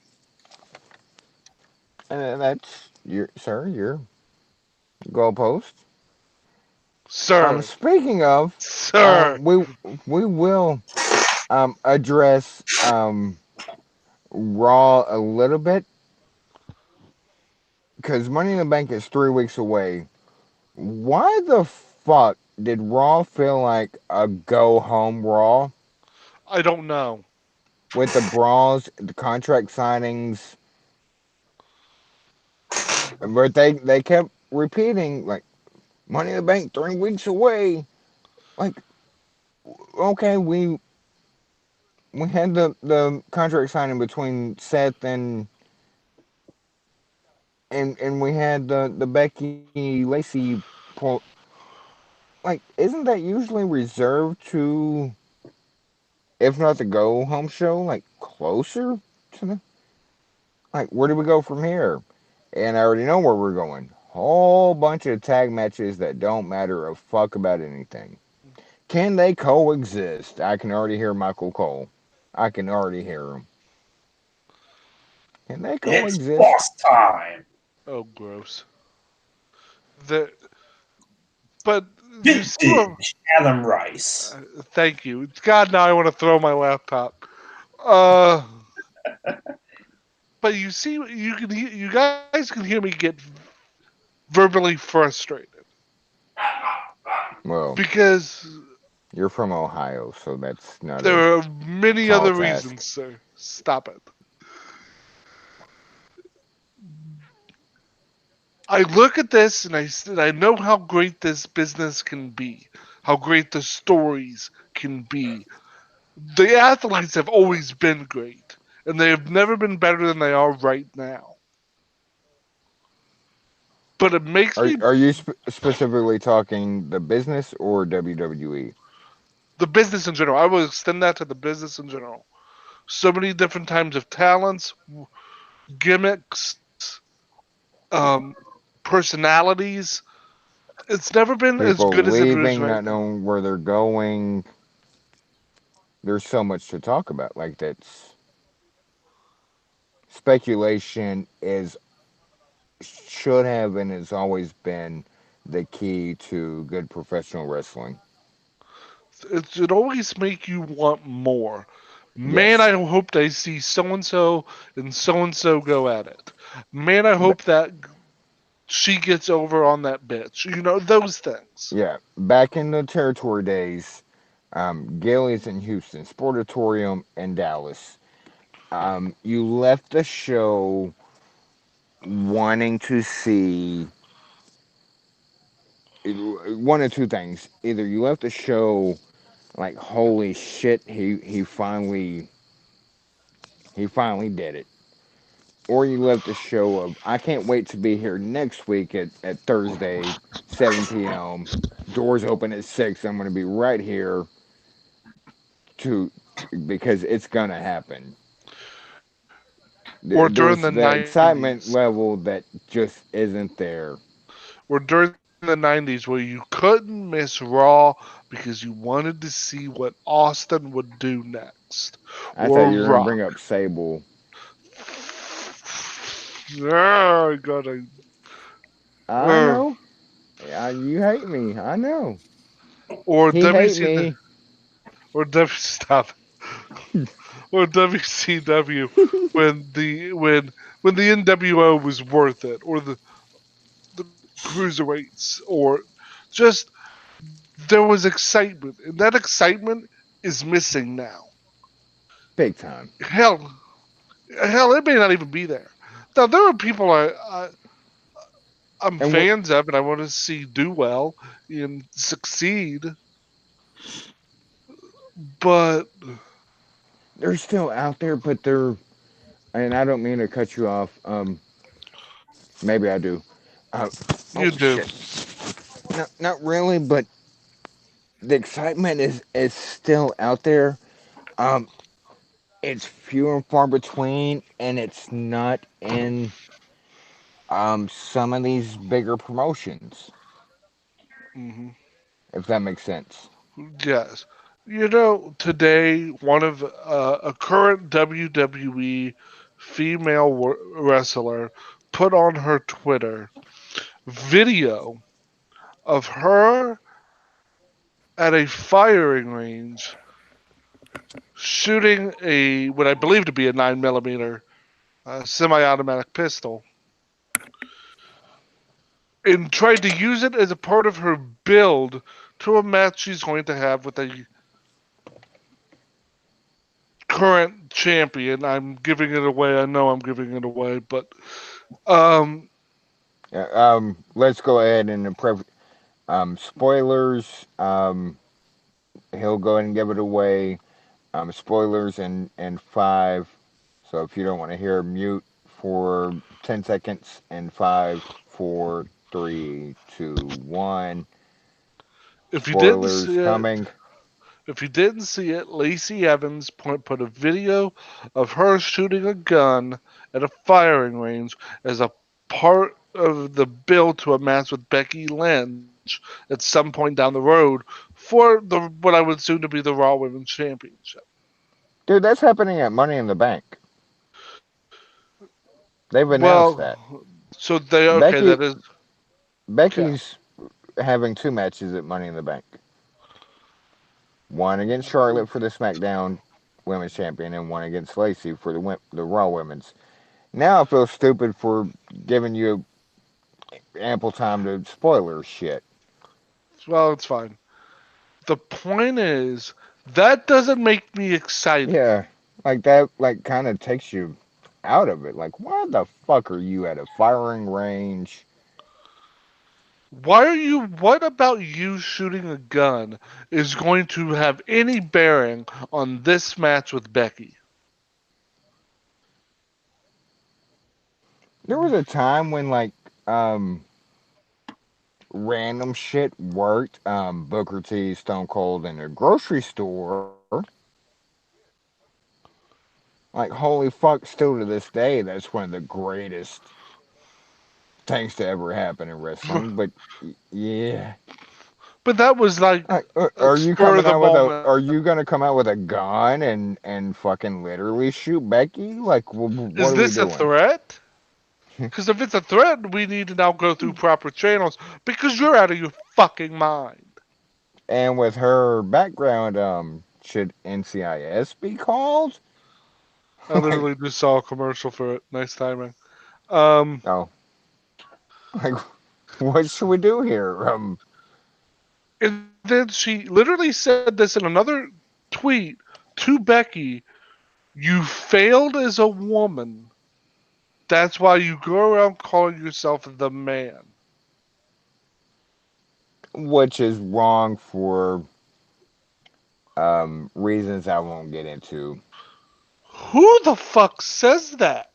And that's your sir, your goalpost. Sir, Speaking of, sir, we will address Raw a little bit because Money in the Bank is 3 weeks away. Why the fuck did Raw feel like a go home Raw I don't know. with the brawls, the contract signings, but they kept repeating like Money in the Bank 3 weeks away. Like okay, we had the contract signing between Seth and we had the Becky Lacey like isn't that usually reserved to if not the go home show like closer to the like where do we go from here? And I already know where we're going. Whole bunch of tag matches that don't matter a fuck about anything. Can they coexist? I can already hear Michael Cole. I can already hear him. Can they It's coexist? boss time. Oh, gross. The but you see what? Vintage Adam Rice. Thank you. God, now I want to throw my laptop. Uh, but you guys can hear me get verbally frustrated Well, because you're from Ohio, so that's not a there are many tall other task. reasons, sir. Stop it. I look at this and I know how great this business can be, how great the stories can be. The athletes have always been great, and they have never been better than they are right now. But it makes me Are you specifically talking the business or WWE? the business in general. I will extend that to the business in general. So many different types of talents, gimmicks, um, personalities. It's never been as good People as it is leaving, right not now. knowing where they're going. There's so much to talk about. Like that's speculation is should have and has always been the key to good professional wrestling. It should always make you want more. Man, I Yes. hope they see so and so go at it. Man, I hope that she gets over on that bitch. You know, those things. Yeah, back in the territory days, Gailey's in Houston, Sportatorium in Dallas. You left the show wanting to see one of two things. Either you left the show like, holy shit, he finally did it, or you left the show of, I can't wait to be here next week at Thursday, 7 p.m. Doors open at 6. I'm going to be right here to because it's gonna happen. Or during There's the the 90s. excitement level that just isn't there. Or during the 90s where you couldn't miss Raw because you wanted to see what Austin would do next. I thought Or you were gonna Rock. bring up Sable. Oh, God, I uh, know. You hate me. I know. or He hate WCW, me. or W stop, or WCW when the NWO was worth it, or the cruiserweights, or just there was excitement, and that excitement is missing now. Big time. Hell, hell, it may not even be there. Now there are people I'm And we're fans of, and I want to see do well and succeed, but they're still out there, but they're, and I don't mean to cut you off. Maybe I do. Uh, oh you do. shit. No, not really, but the excitement is still out there. Um, it's few and far between, and it's not in some of these bigger promotions, Hmm. if that makes sense. Yes. You know, today, one of a current WWE female wrestler put on her Twitter video of her at a firing range shooting a what I believe to be a 9 millimeter semi-automatic pistol and tried to use it as a part of her build to a match she's going to have with a current champion. I'm giving it away. I know I'm giving it away, but um, Yeah, let's go ahead and spoilers. He'll go ahead and give it away. Spoilers in 5. So if you don't want to hear, mute for 10 seconds. And 5, 4, 3, 2, 1. if you didn't Spoilers see it, coming. if you didn't see it, Lacey Evans put a video of her shooting a gun at a firing range as a part of the build to a match with Becky Lynch at some point down the road for the what I would soon to be the Raw Women's Championship. Dude, that's happening at Money in the Bank. They've announced Well, that. so they okay. Becky That is okay. Becky's having 2 matches at Money in the Bank. One against Charlotte for the SmackDown Women's Champion, and one against Lacey for the Raw Women's. Now I feel stupid for giving you ample time to spoiler shit. Well, it's fine. The point is that doesn't make me excited. Yeah, like that, like kind of takes you out of it. Like, why the fuck are you at a firing range? Why are you? What about you shooting a gun is going to have any bearing on this match with Becky? There was a time when like um random shit worked. Booker T, Stone Cold in a grocery store. Like, holy fuck, still to this day, that's one of the greatest things to ever happen in wrestling. But yeah, But that was like a are you spur of coming the out with a? moment. Are you gonna come out with a gun and fucking literally shoot Becky? Like, what Is are we this a doing? threat? Because if it's a threat, we need to now go through proper channels because you're out of your fucking mind. And with her background, should NCIS be called? I Like, literally just saw a commercial for it. Nice timing. Um, oh, like, what should we do here? and then she literally said this in another tweet to Becky. You failed as a woman. That's why you go around calling yourself the man. Which is wrong for reasons I won't get into. Who the fuck says that?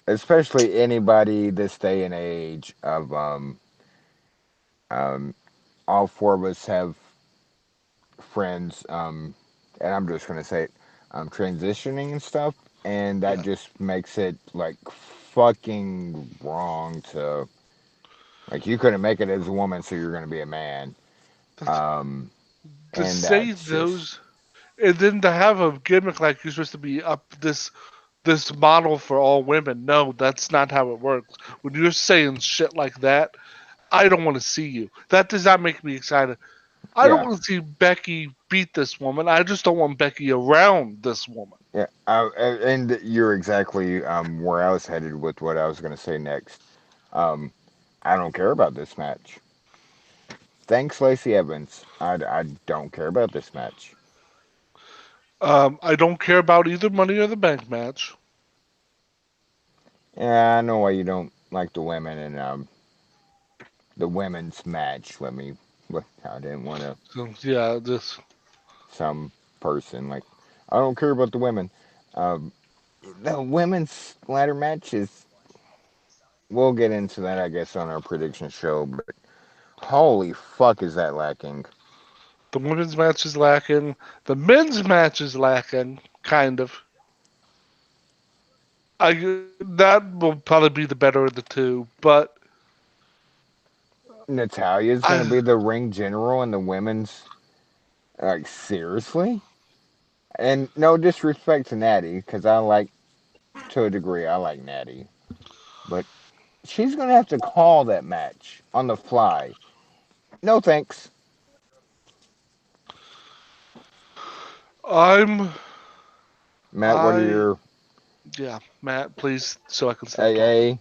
Especially anybody this day and age of um, all four of us have friends, and I'm just gonna say it, transitioning and stuff, and that Yeah. just makes it like fucking wrong to like you couldn't make it as a woman, so you're gonna be a man, That's, um, to and say that's just those, and then to have a gimmick like you're supposed to be up this model for all women. No, that's not how it works. When you're saying shit like that, I don't want to see you. That does not make me excited. I don't yeah, want to see Becky beat this woman. I just don't want Becky around this woman. yeah, and you're exactly where I was headed with what I was gonna say next. Um, I don't care about this match. Thanks, Lacey Evans. I don't care about this match. I don't care about either Money or the Bank match. Yeah, I know why you don't like the women and the women's match. I didn't want to So yeah, this some person like I don't care about the women. Um, the women's ladder matches. We'll get into that, I guess, on our prediction show. But holy fuck, is that lacking? the women's match is lacking. The men's match is lacking, kind of. That will probably be the better of the two, but Natalia's gonna I be the ring general in the women's. Like seriously? And no disrespect to Natty, because I like to a degree I like Natty, but she's gonna have to call that match on the fly. No thanks, I'm Matt. What are I your yeah, Matt, please, so I can stop talking. AA?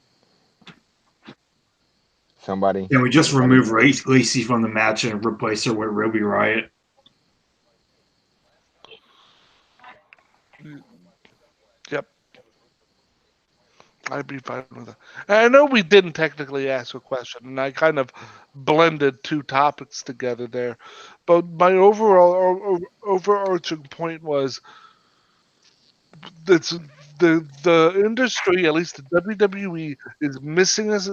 Somebody, Can we just anybody? remove Lacey from the match and replace her with Ruby Riot? Yep, I'd be fine with that. And I know we didn't technically ask a question, and I kind of blended two topics together there, but my overarching point was that's the industry, at least the WWE, is missing us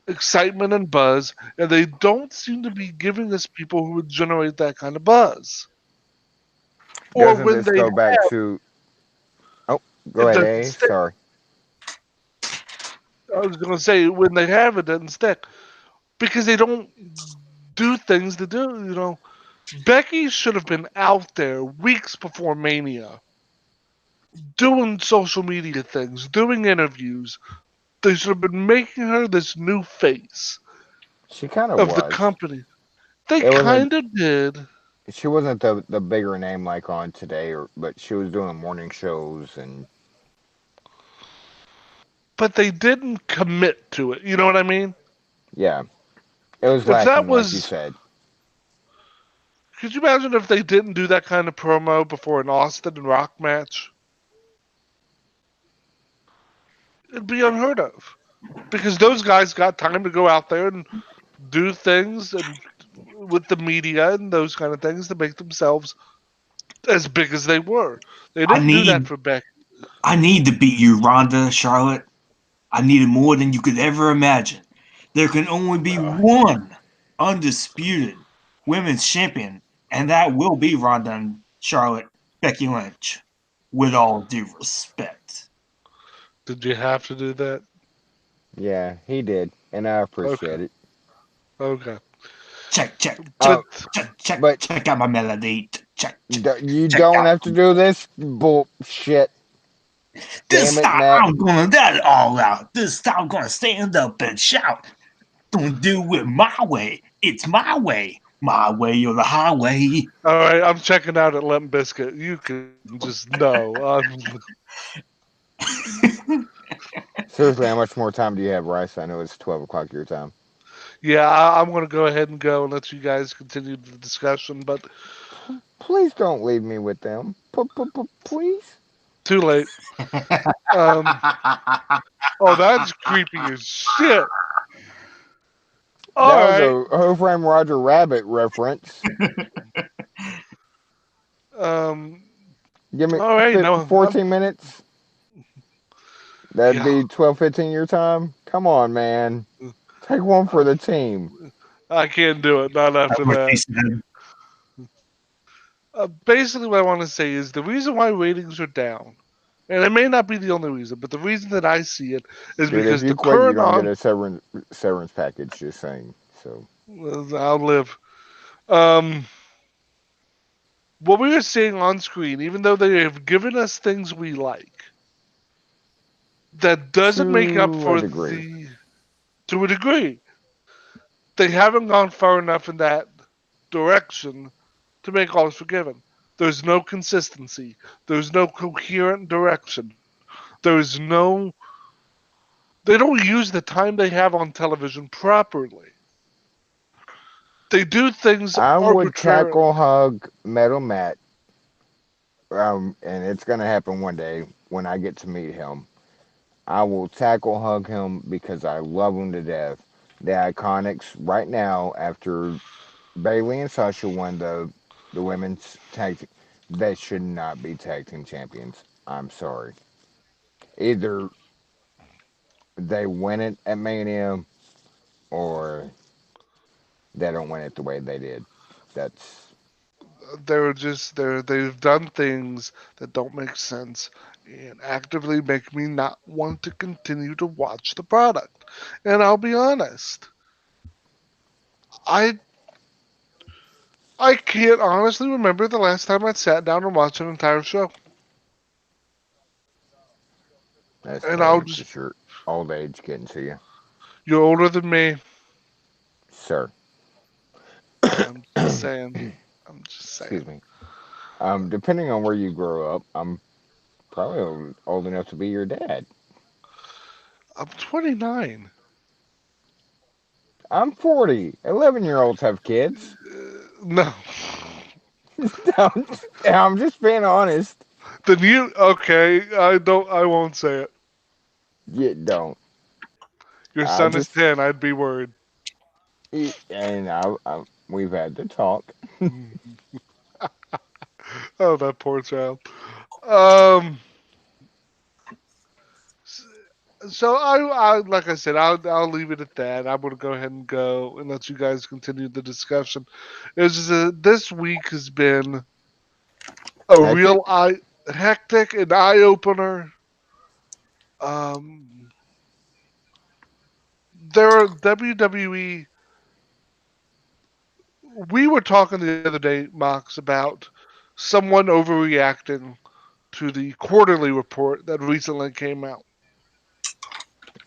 excitement and buzz, and they don't seem to be giving us people who would generate that kind of buzz. Or Doesn't when this they go back have, to? Oh, go it ahead, doesn't AA. stick. Sorry. I was going to say when they have, it doesn't stick because they don't do things to do. Becky should have been out there weeks before Mania, doing social media things, doing interviews. They should have been making her this new face She kind of of the was. company. They It wasn't. kind of did, She wasn't the bigger name like on today, but she was doing morning shows and but they didn't commit to it. You know what I mean? yeah, it was If that lacking, like you was, said. could you imagine if they didn't do that kind of promo before an Austin and Rock match? It'd be unheard of because those guys got time to go out there and do things and with the media and those kind of things to make themselves as big as they were. They I didn't do that need for Becky. I need to beat you, Ronda, Charlotte. I need it more than you could ever imagine. There can only be one undisputed women's champion, and that will be Ronda and Charlotte Becky Lynch. With all due respect. Did you have to do that? Yeah, he did, and I Okay, appreciate it. okay, Check, check, check, Uh, but check, check, but check out my melody. Check, check, you check don't out. have to do this bullshit. Damn This it, time Matt. I'm gonna let it all out. This time I'm gonna stand up and shout. Don't do it my way. It's my way. My way or the highway. All right, I'm checking out at Limp Biscuit. You can just know. Seriously, how much more time do you have, Rice? I know it's 12 o'clock your time. Yeah, I'm going to go ahead and go and let you guys continue the discussion, but Please don't leave me with them. Please. too late. Um, oh, that's creepy as shit. All That was right. a Who Framed Roger Rabbit reference. Um, Give me all right. No, 14 minutes. That'd yeah, be 12, 15 your time. Come on, man. Take one for uh, the team. I can't do it. Not That's after what she that. said. Basically, what I want to say is the reason why ratings are down, and it may not be the only reason, but the reason that I see it is Dude, if because you the quit, you're current going to get on. a severance package, just saying. So, I'll live. Um, what we are seeing on screen, even though they have given us things we like, that doesn't make up to a for degree. the. To a degree, they haven't gone far enough in that direction to make all is forgiven. There's no consistency. There's no coherent direction. There's no. They don't use the time they have on television properly. They do things I would tackle arbitrarily. hug Metal Matt, and it's going to happen one day when I get to meet him. I will tackle hug him because I love him to death. The Iconics right now, after Bailey and Sasha won the women's tag team, they should not be tag team champions. I'm sorry. Either they win it at Mania or they don't win it the way they did. That's They've done things that don't make sense and actively make me not want to continue to watch the product. And I'll be honest, I I can't honestly remember the last time I sat down and watched an entire show. that's And I'll probably just just your old age getting to you, you're older than me. sir. I'm just saying. I'm just Excuse saying. me. Depending on where you grow up, I'm probably old enough to be your dad. I'm 29. I'm 40. 11-year-olds have kids. No. I'm just being honest. Then you okay? I won't say it. You don't. Your I son is just 10. I'd be worried. and we've had to talk. Oh, that poor child. Um. So like I said, I'll leave it at that. I'm gonna go ahead and go and let you guys continue the discussion. It's just this week has been a Hectic. real eye hectic and eye opener. Um, there are WWE. We were talking the other day, Mox, about someone overreacting to the quarterly report that recently came out.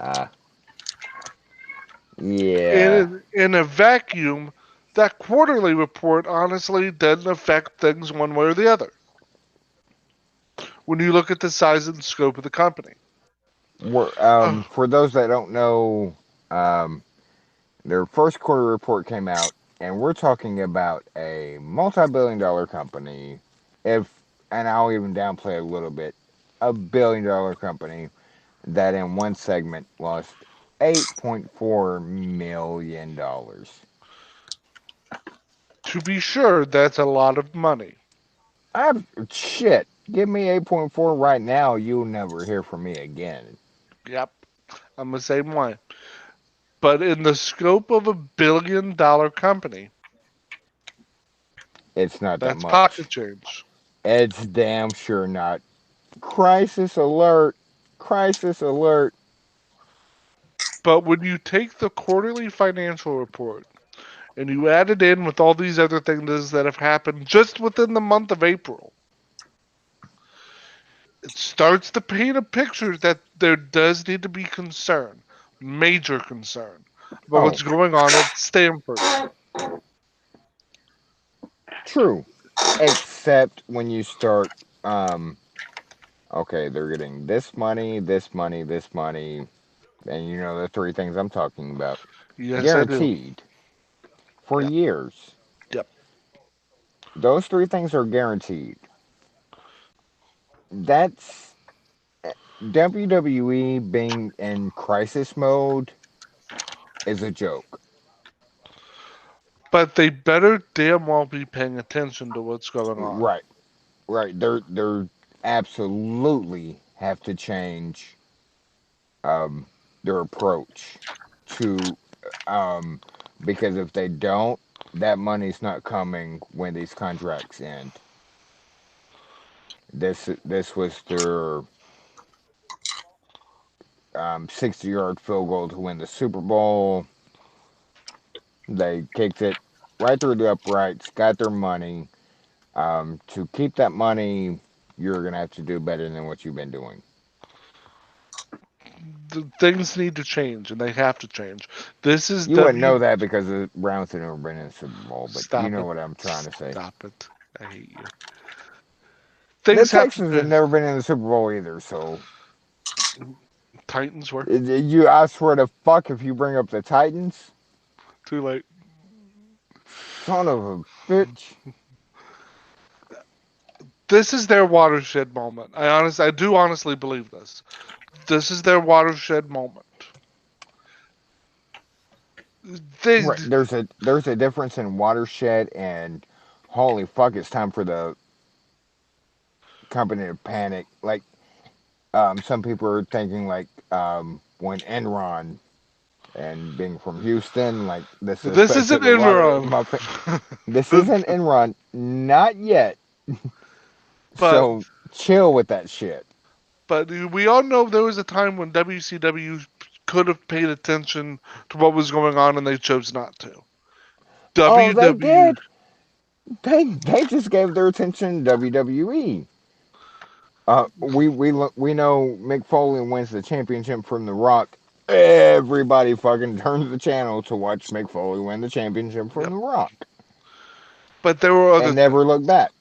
Uh, yeah. In a vacuum, that quarterly report honestly didn't affect things one way or the other when you look at the size and scope of the company. Oh, For those that don't know, um, their first quarter report came out, and we're talking about a multi-billion-dollar company. If and I'll even downplay a little bit, a $1 billion company that in one segment lost $8.4 million. to be sure, that's a lot of money. I shit. Give me 8.4 right now. You'll never hear from me again. Yep, I'm the same way. But in the scope of a $1 billion company, It's not that that's much. pocket change. It's damn sure not. Crisis alert. Crisis alert. But when you take the quarterly financial report and you add it in with all these other things that have happened just within the month of April, it starts to paint a picture that there does need to be concern, major concern, about Oh, what's going on at Stanford. True, except when you start, um, okay, they're getting this money, this money, this money, and you know the three things I'm talking about, Yes, I do. guaranteed for Yeah. years. Yep. Those three things are guaranteed. That's WWE being in crisis mode is a joke. But they better damn well be paying attention to what's going on. Right, right. They're absolutely have to change um, their approach to um, because if they don't, that money's not coming when these contracts end. This was their 60-yard field goal to win the Super Bowl. They kicked it right through the uprights, got their money. To keep that money, you're gonna have to do better than what you've been doing. Things need to change, and they have to change. This is You wouldn't W. know that because the Browns had never been in the Super Bowl, but you Stop know it. what I'm trying to say. Stop it. I hate you. The Things have Texans have to. never been in the Super Bowl either, so Titans were you. I swear to fuck, if you bring up the Titans, too late. son of a bitch. This is their watershed moment. I do honestly believe this. This is their watershed moment. They, Right, there's a difference in watershed and holy fuck, it's time for the company to panic. Like some people are thinking like when Enron and being from Houston, like this this isn't affected a lot of Enron. my. This isn't Enron, not yet. but So chill with that shit. but we all know there was a time when WCW could have paid attention to what was going on, and they chose not to. Oh, they WW. did. They just gave their attention to WWE. We know Mick Foley wins the championship from The Rock. Everybody fucking turns the channel to watch Mick Foley win the championship from Yep. The Rock But there were other and never things. look back.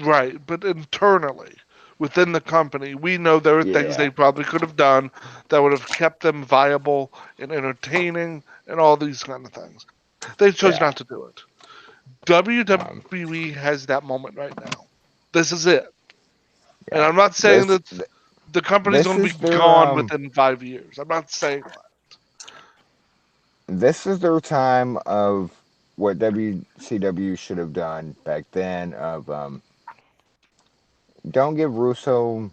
Right, but internally, within the company, we know there were things Yeah. they probably could have done that would have kept them viable and entertaining and all these kind of things. They chose not to Yeah. do it. WWE Um, has that moment right now. This is it. And I'm yeah. not saying that This the company's this going to is be their gone within 5 years. I'm not saying that. this is their time of what WCW should have done back then of don't give Russo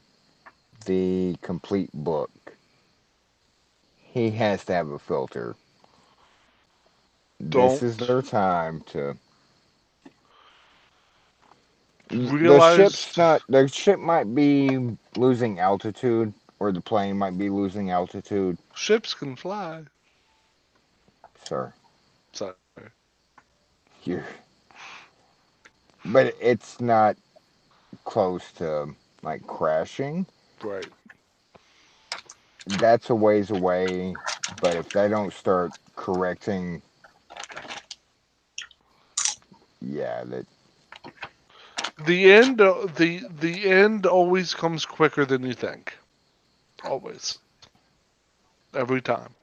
the complete book. He has to have a filter. This is Don't their time to realize the ship might be losing altitude or the plane might be losing altitude, ships can fly. sir. Sorry. You're, but it's not close to like crashing. Right. That's a ways away, but if they don't start correcting, yeah, that The end always comes quicker than you think. Always. Every time.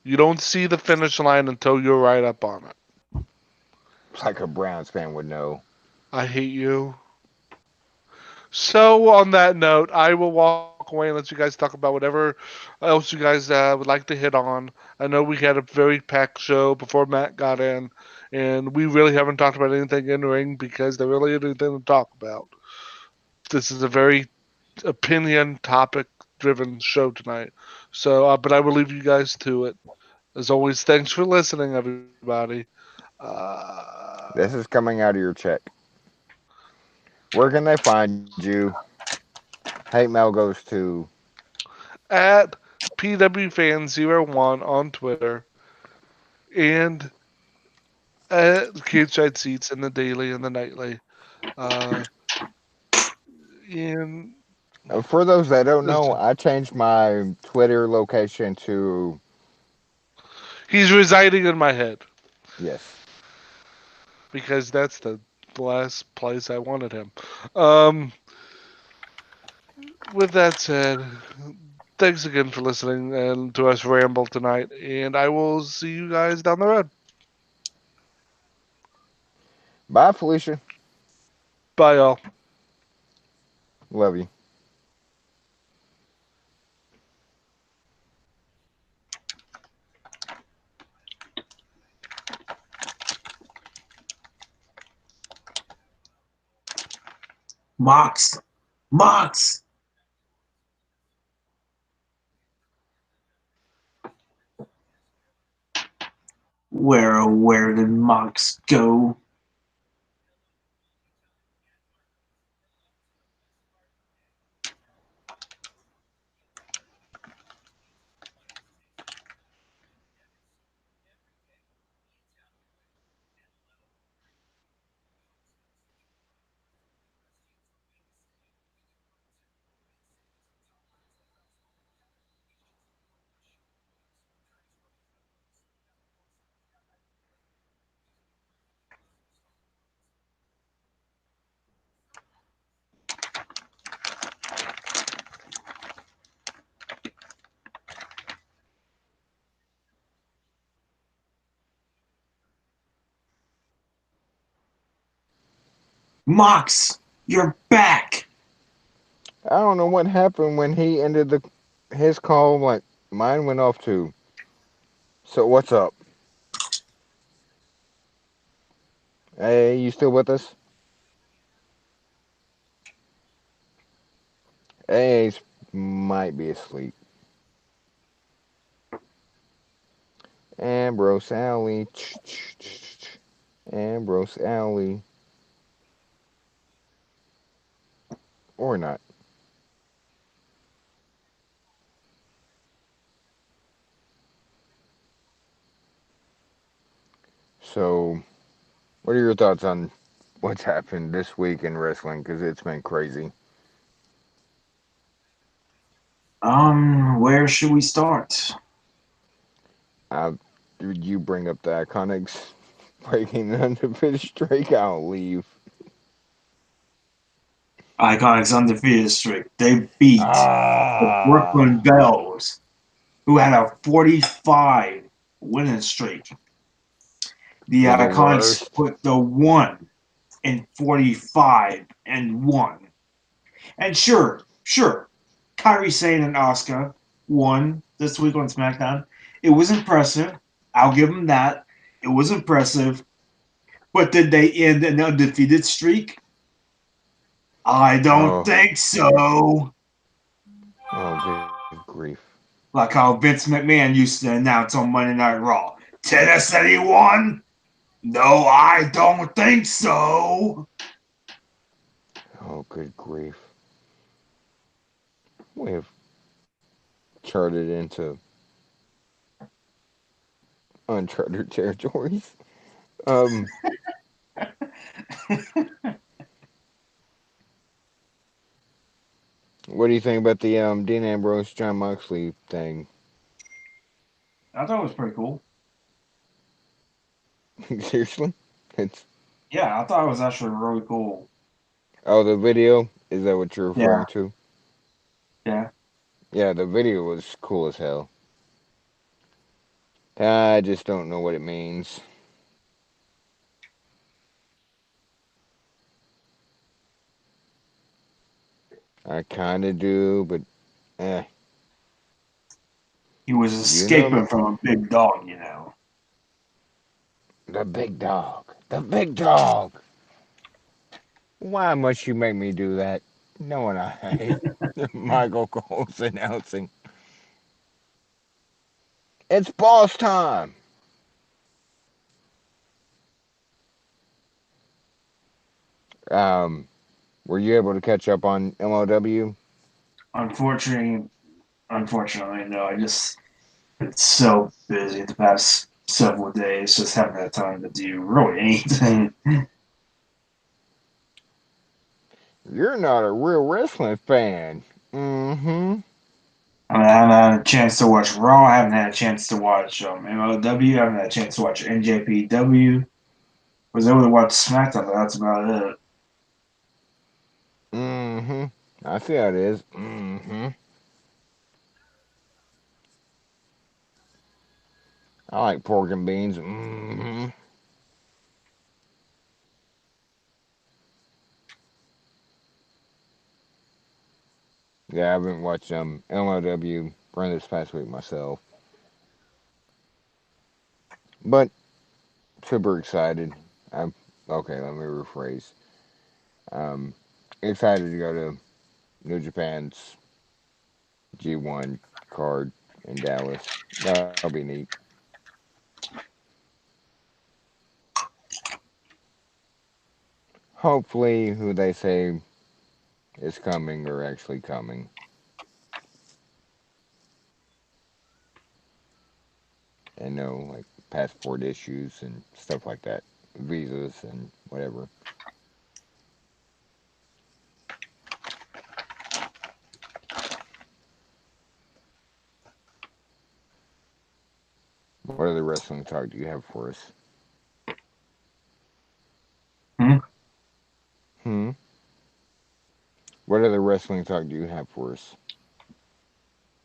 You don't see the finish line until you're right up on it. like a Browns fan would know. I hate you. So on that note, I will walk away and let you guys talk about whatever else you guys would like to hit on. I know we had a very packed show before Matt got in, and we really haven't talked about anything in ring because there really isn't anything to talk about. This is a very opinion topic driven show tonight. So, but I will leave you guys to it. As always, thanks for listening, everybody. Uh, This is coming out of your check. Where can they find you? Hate mail goes to at PWFan01 on Twitter and at Cage Seats in the daily and the nightly. Uh, and For those that don't know, I changed my Twitter location to he's residing in my head. yes. because that's the last place I wanted him. Um, with that said, thanks again for listening and to us ramble tonight, and I will see you guys down the road. Bye, Felicia. Bye, y'all. Love you. Mox, Mox. Where did Mox go? Mox, you're back. I don't know what happened when he ended his call. Like mine went off too. So what's up? Hey, you still with us? Hey, might be asleep. Ambrose Alley. Ambrose Alley. Or not. So, what are your thoughts on what's happened this week in wrestling? Because it's been crazy. Where should we start? I, you bring up the Iconics breaking the undefeated streak. I'll leave. Iconics undefeated streak. They beat the Brooklyn Ah, Bells, who had a 45 winning streak. The they're the Iconics worst. put the 1-45-1. And sure, Kyrie Sane and Asuka won this week on SmackDown. It was impressive. I'll give them that. It was impressive. But did they end an undefeated streak? I don't Oh, think so. oh, good grief. Like how Vince McMahon used to announce on Monday Night Raw. Tennessee won? No, I don't think so. Oh, good grief. We have charted into uncharted territories. Um, what do you think about the Dean Ambrose John Moxley thing? I thought it was pretty cool. Seriously, it's Yeah, I thought it was actually really cool. oh the video. Is that what you're referring Yeah, to? yeah. Yeah, the video was cool as hell. I just don't know what it means. I kind of do, but eh, He was you know escaping me. from a big dog, you know. The big dog. The big dog. Why must you make me do that? Knowing I Michael Cole's announcing. It's boss time. Um, were you able to catch up on MLW? Unfortunately, unfortunately, no. I just been so busy the past several days, just haven't had time to do really anything. You're not a real wrestling fan. Mm-hmm. I mean, I haven't had a chance to watch Raw. I haven't had a chance to watch MLW. I haven't had a chance to watch NJPW, was able to watch SmackDown, but that's about it. Mm-hmm. I see how it is. Mm-hmm. I like pork and beans. Mm-hmm. Yeah, I haven't watched MLW run this past week myself, but super excited. I'm okay. Let me rephrase. Um, excited to go to New Japan's G1 card in Dallas. That'll be neat. Hopefully, who they say is coming or actually coming, and no like passport issues and stuff like that, visas and whatever. What other wrestling talk do you have for us? Hmm? Hmm. What other wrestling talk do you have for us?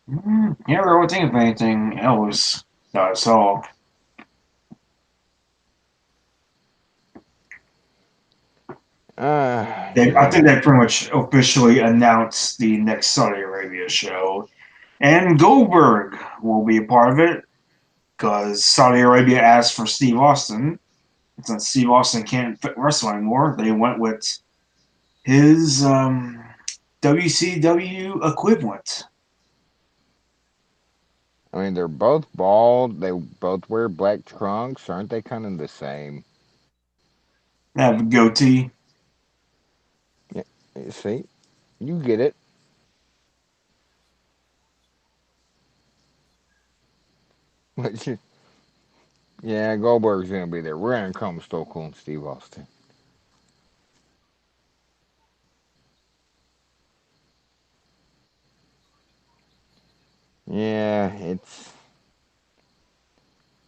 Can't really think of anything else that I saw. I think Yeah. they pretty much officially announced the next Saudi Arabia show, and Goldberg will be a part of it because Saudi Arabia asked for Steve Austin. And since Steve Austin can't wrestle anymore, they went with his WCW equivalent. I mean, they're both bald. They both wear black trunks. Aren't they kind of the same? They have a goatee. Yeah. See, you get it. Yeah, Goldberg's gonna be there. We're gonna call him Stone Cold Steve Austin. Yeah, it's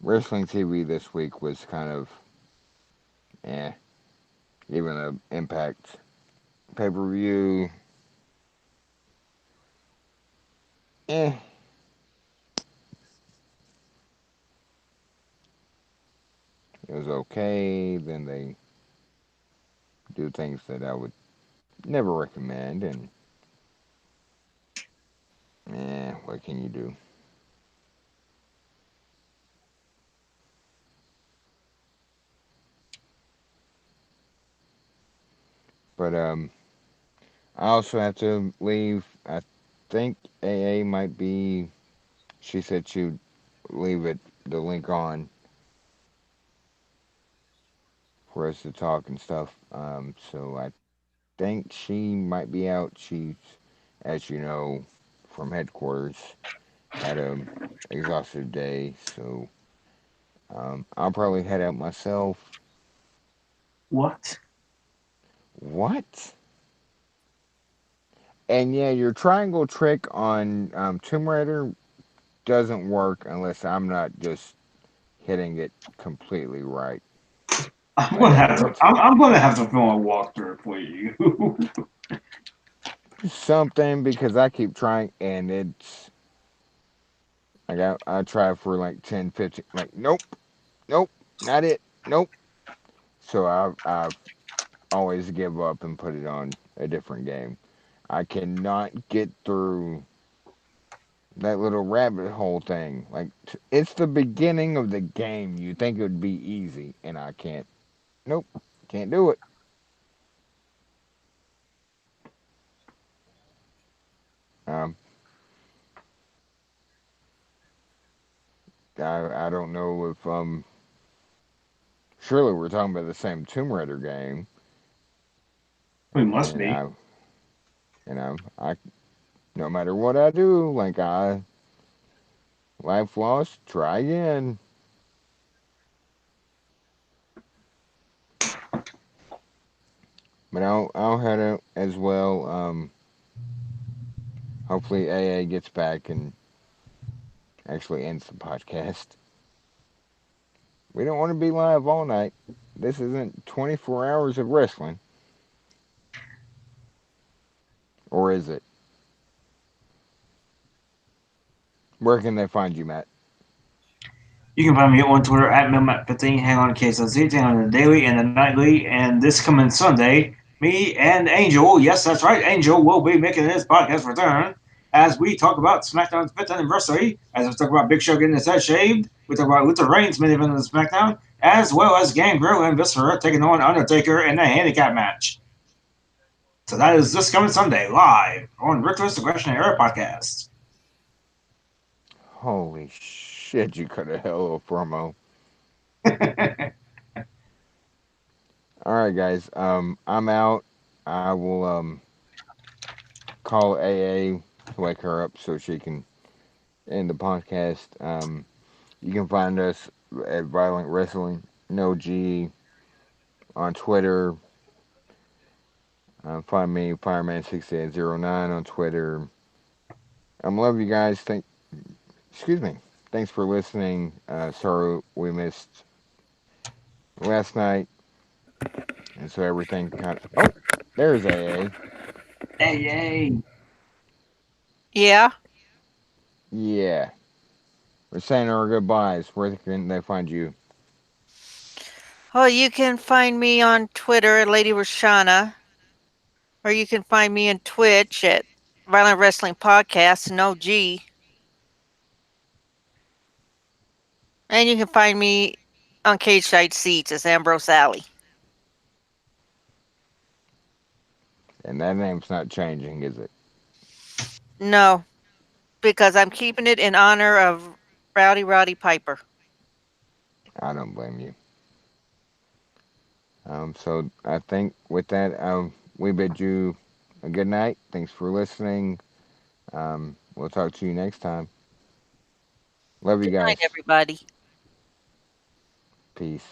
wrestling TV this week was kind of eh. Even the Impact pay per view, eh, it was okay. Then they do things that I would never recommend, and what can you do? But I also have to leave. I think AA might be. She said she'd leave it the link on for us to talk and stuff. So I think she might be out. She's, as you know, from headquarters, had a exhaustive day. So I'll probably head out myself. What? What? And yeah, your triangle trick on Tomb Raider doesn't work unless I'm not just hitting it completely right. Like I know it's I'm gonna have to film a walkthrough for you. something because I keep trying and it's like I try for like 10, 15, like nope, nope, not it, nope. So I've always give up and put it on a different game. I cannot get through that little rabbit hole thing. Like it's the beginning of the game. You think it would be easy, and I can't. Nope, can't do it. Um, I don't know if surely we're talking about the same Tomb Raider game, We must and be. I no matter what I do, like I life lost, try again. But I'll head out as well. Hopefully AA gets back and actually ends the podcast. We don't want to be live all night. this isn't 24 hours of wrestling, or is it? Where can they find you, Matt? You can find me on Twitter at MilMat15, hang on KSLZ, hang on the daily and the nightly, and this coming Sunday, me and Angel, yes, that's right, Angel will be making his podcast return as we talk about SmackDown's 5th anniversary, as we talk about Big Show getting his head shaved, we talk about Luther Reigns main event of SmackDown, as well as Gangrel and Viscera taking on Undertaker in a handicap match. So that is this coming Sunday, live on Rick Aggression Era Podcast. Holy shit, you cut a hell of a promo. All right, guys. I'm out. I will call AA to wake her up so she can end the podcast. You can find us at Violent Wrestling No G on Twitter. Find me Fireman6809 on Twitter. Love you guys. Excuse me. Thanks for listening. Sorry we missed last night, and so everything kind of. Oh, there's AA. Hey, yay. Yeah. Yeah, we're saying our goodbyes. Where can they find you? Well, you can find me on Twitter at Lady Rashana, or you can find me on Twitch at Violent Wrestling Podcast, no G. And you can find me on Cage Side Seats as Ambrose Alley. And that name's not changing, is it? No, because I'm keeping it in honor of Rowdy Roddy Piper. I don't blame you. So I think with that, we bid you a good night. Thanks for listening. We'll talk to you next time. Love you Good night, guys. everybody. Peace.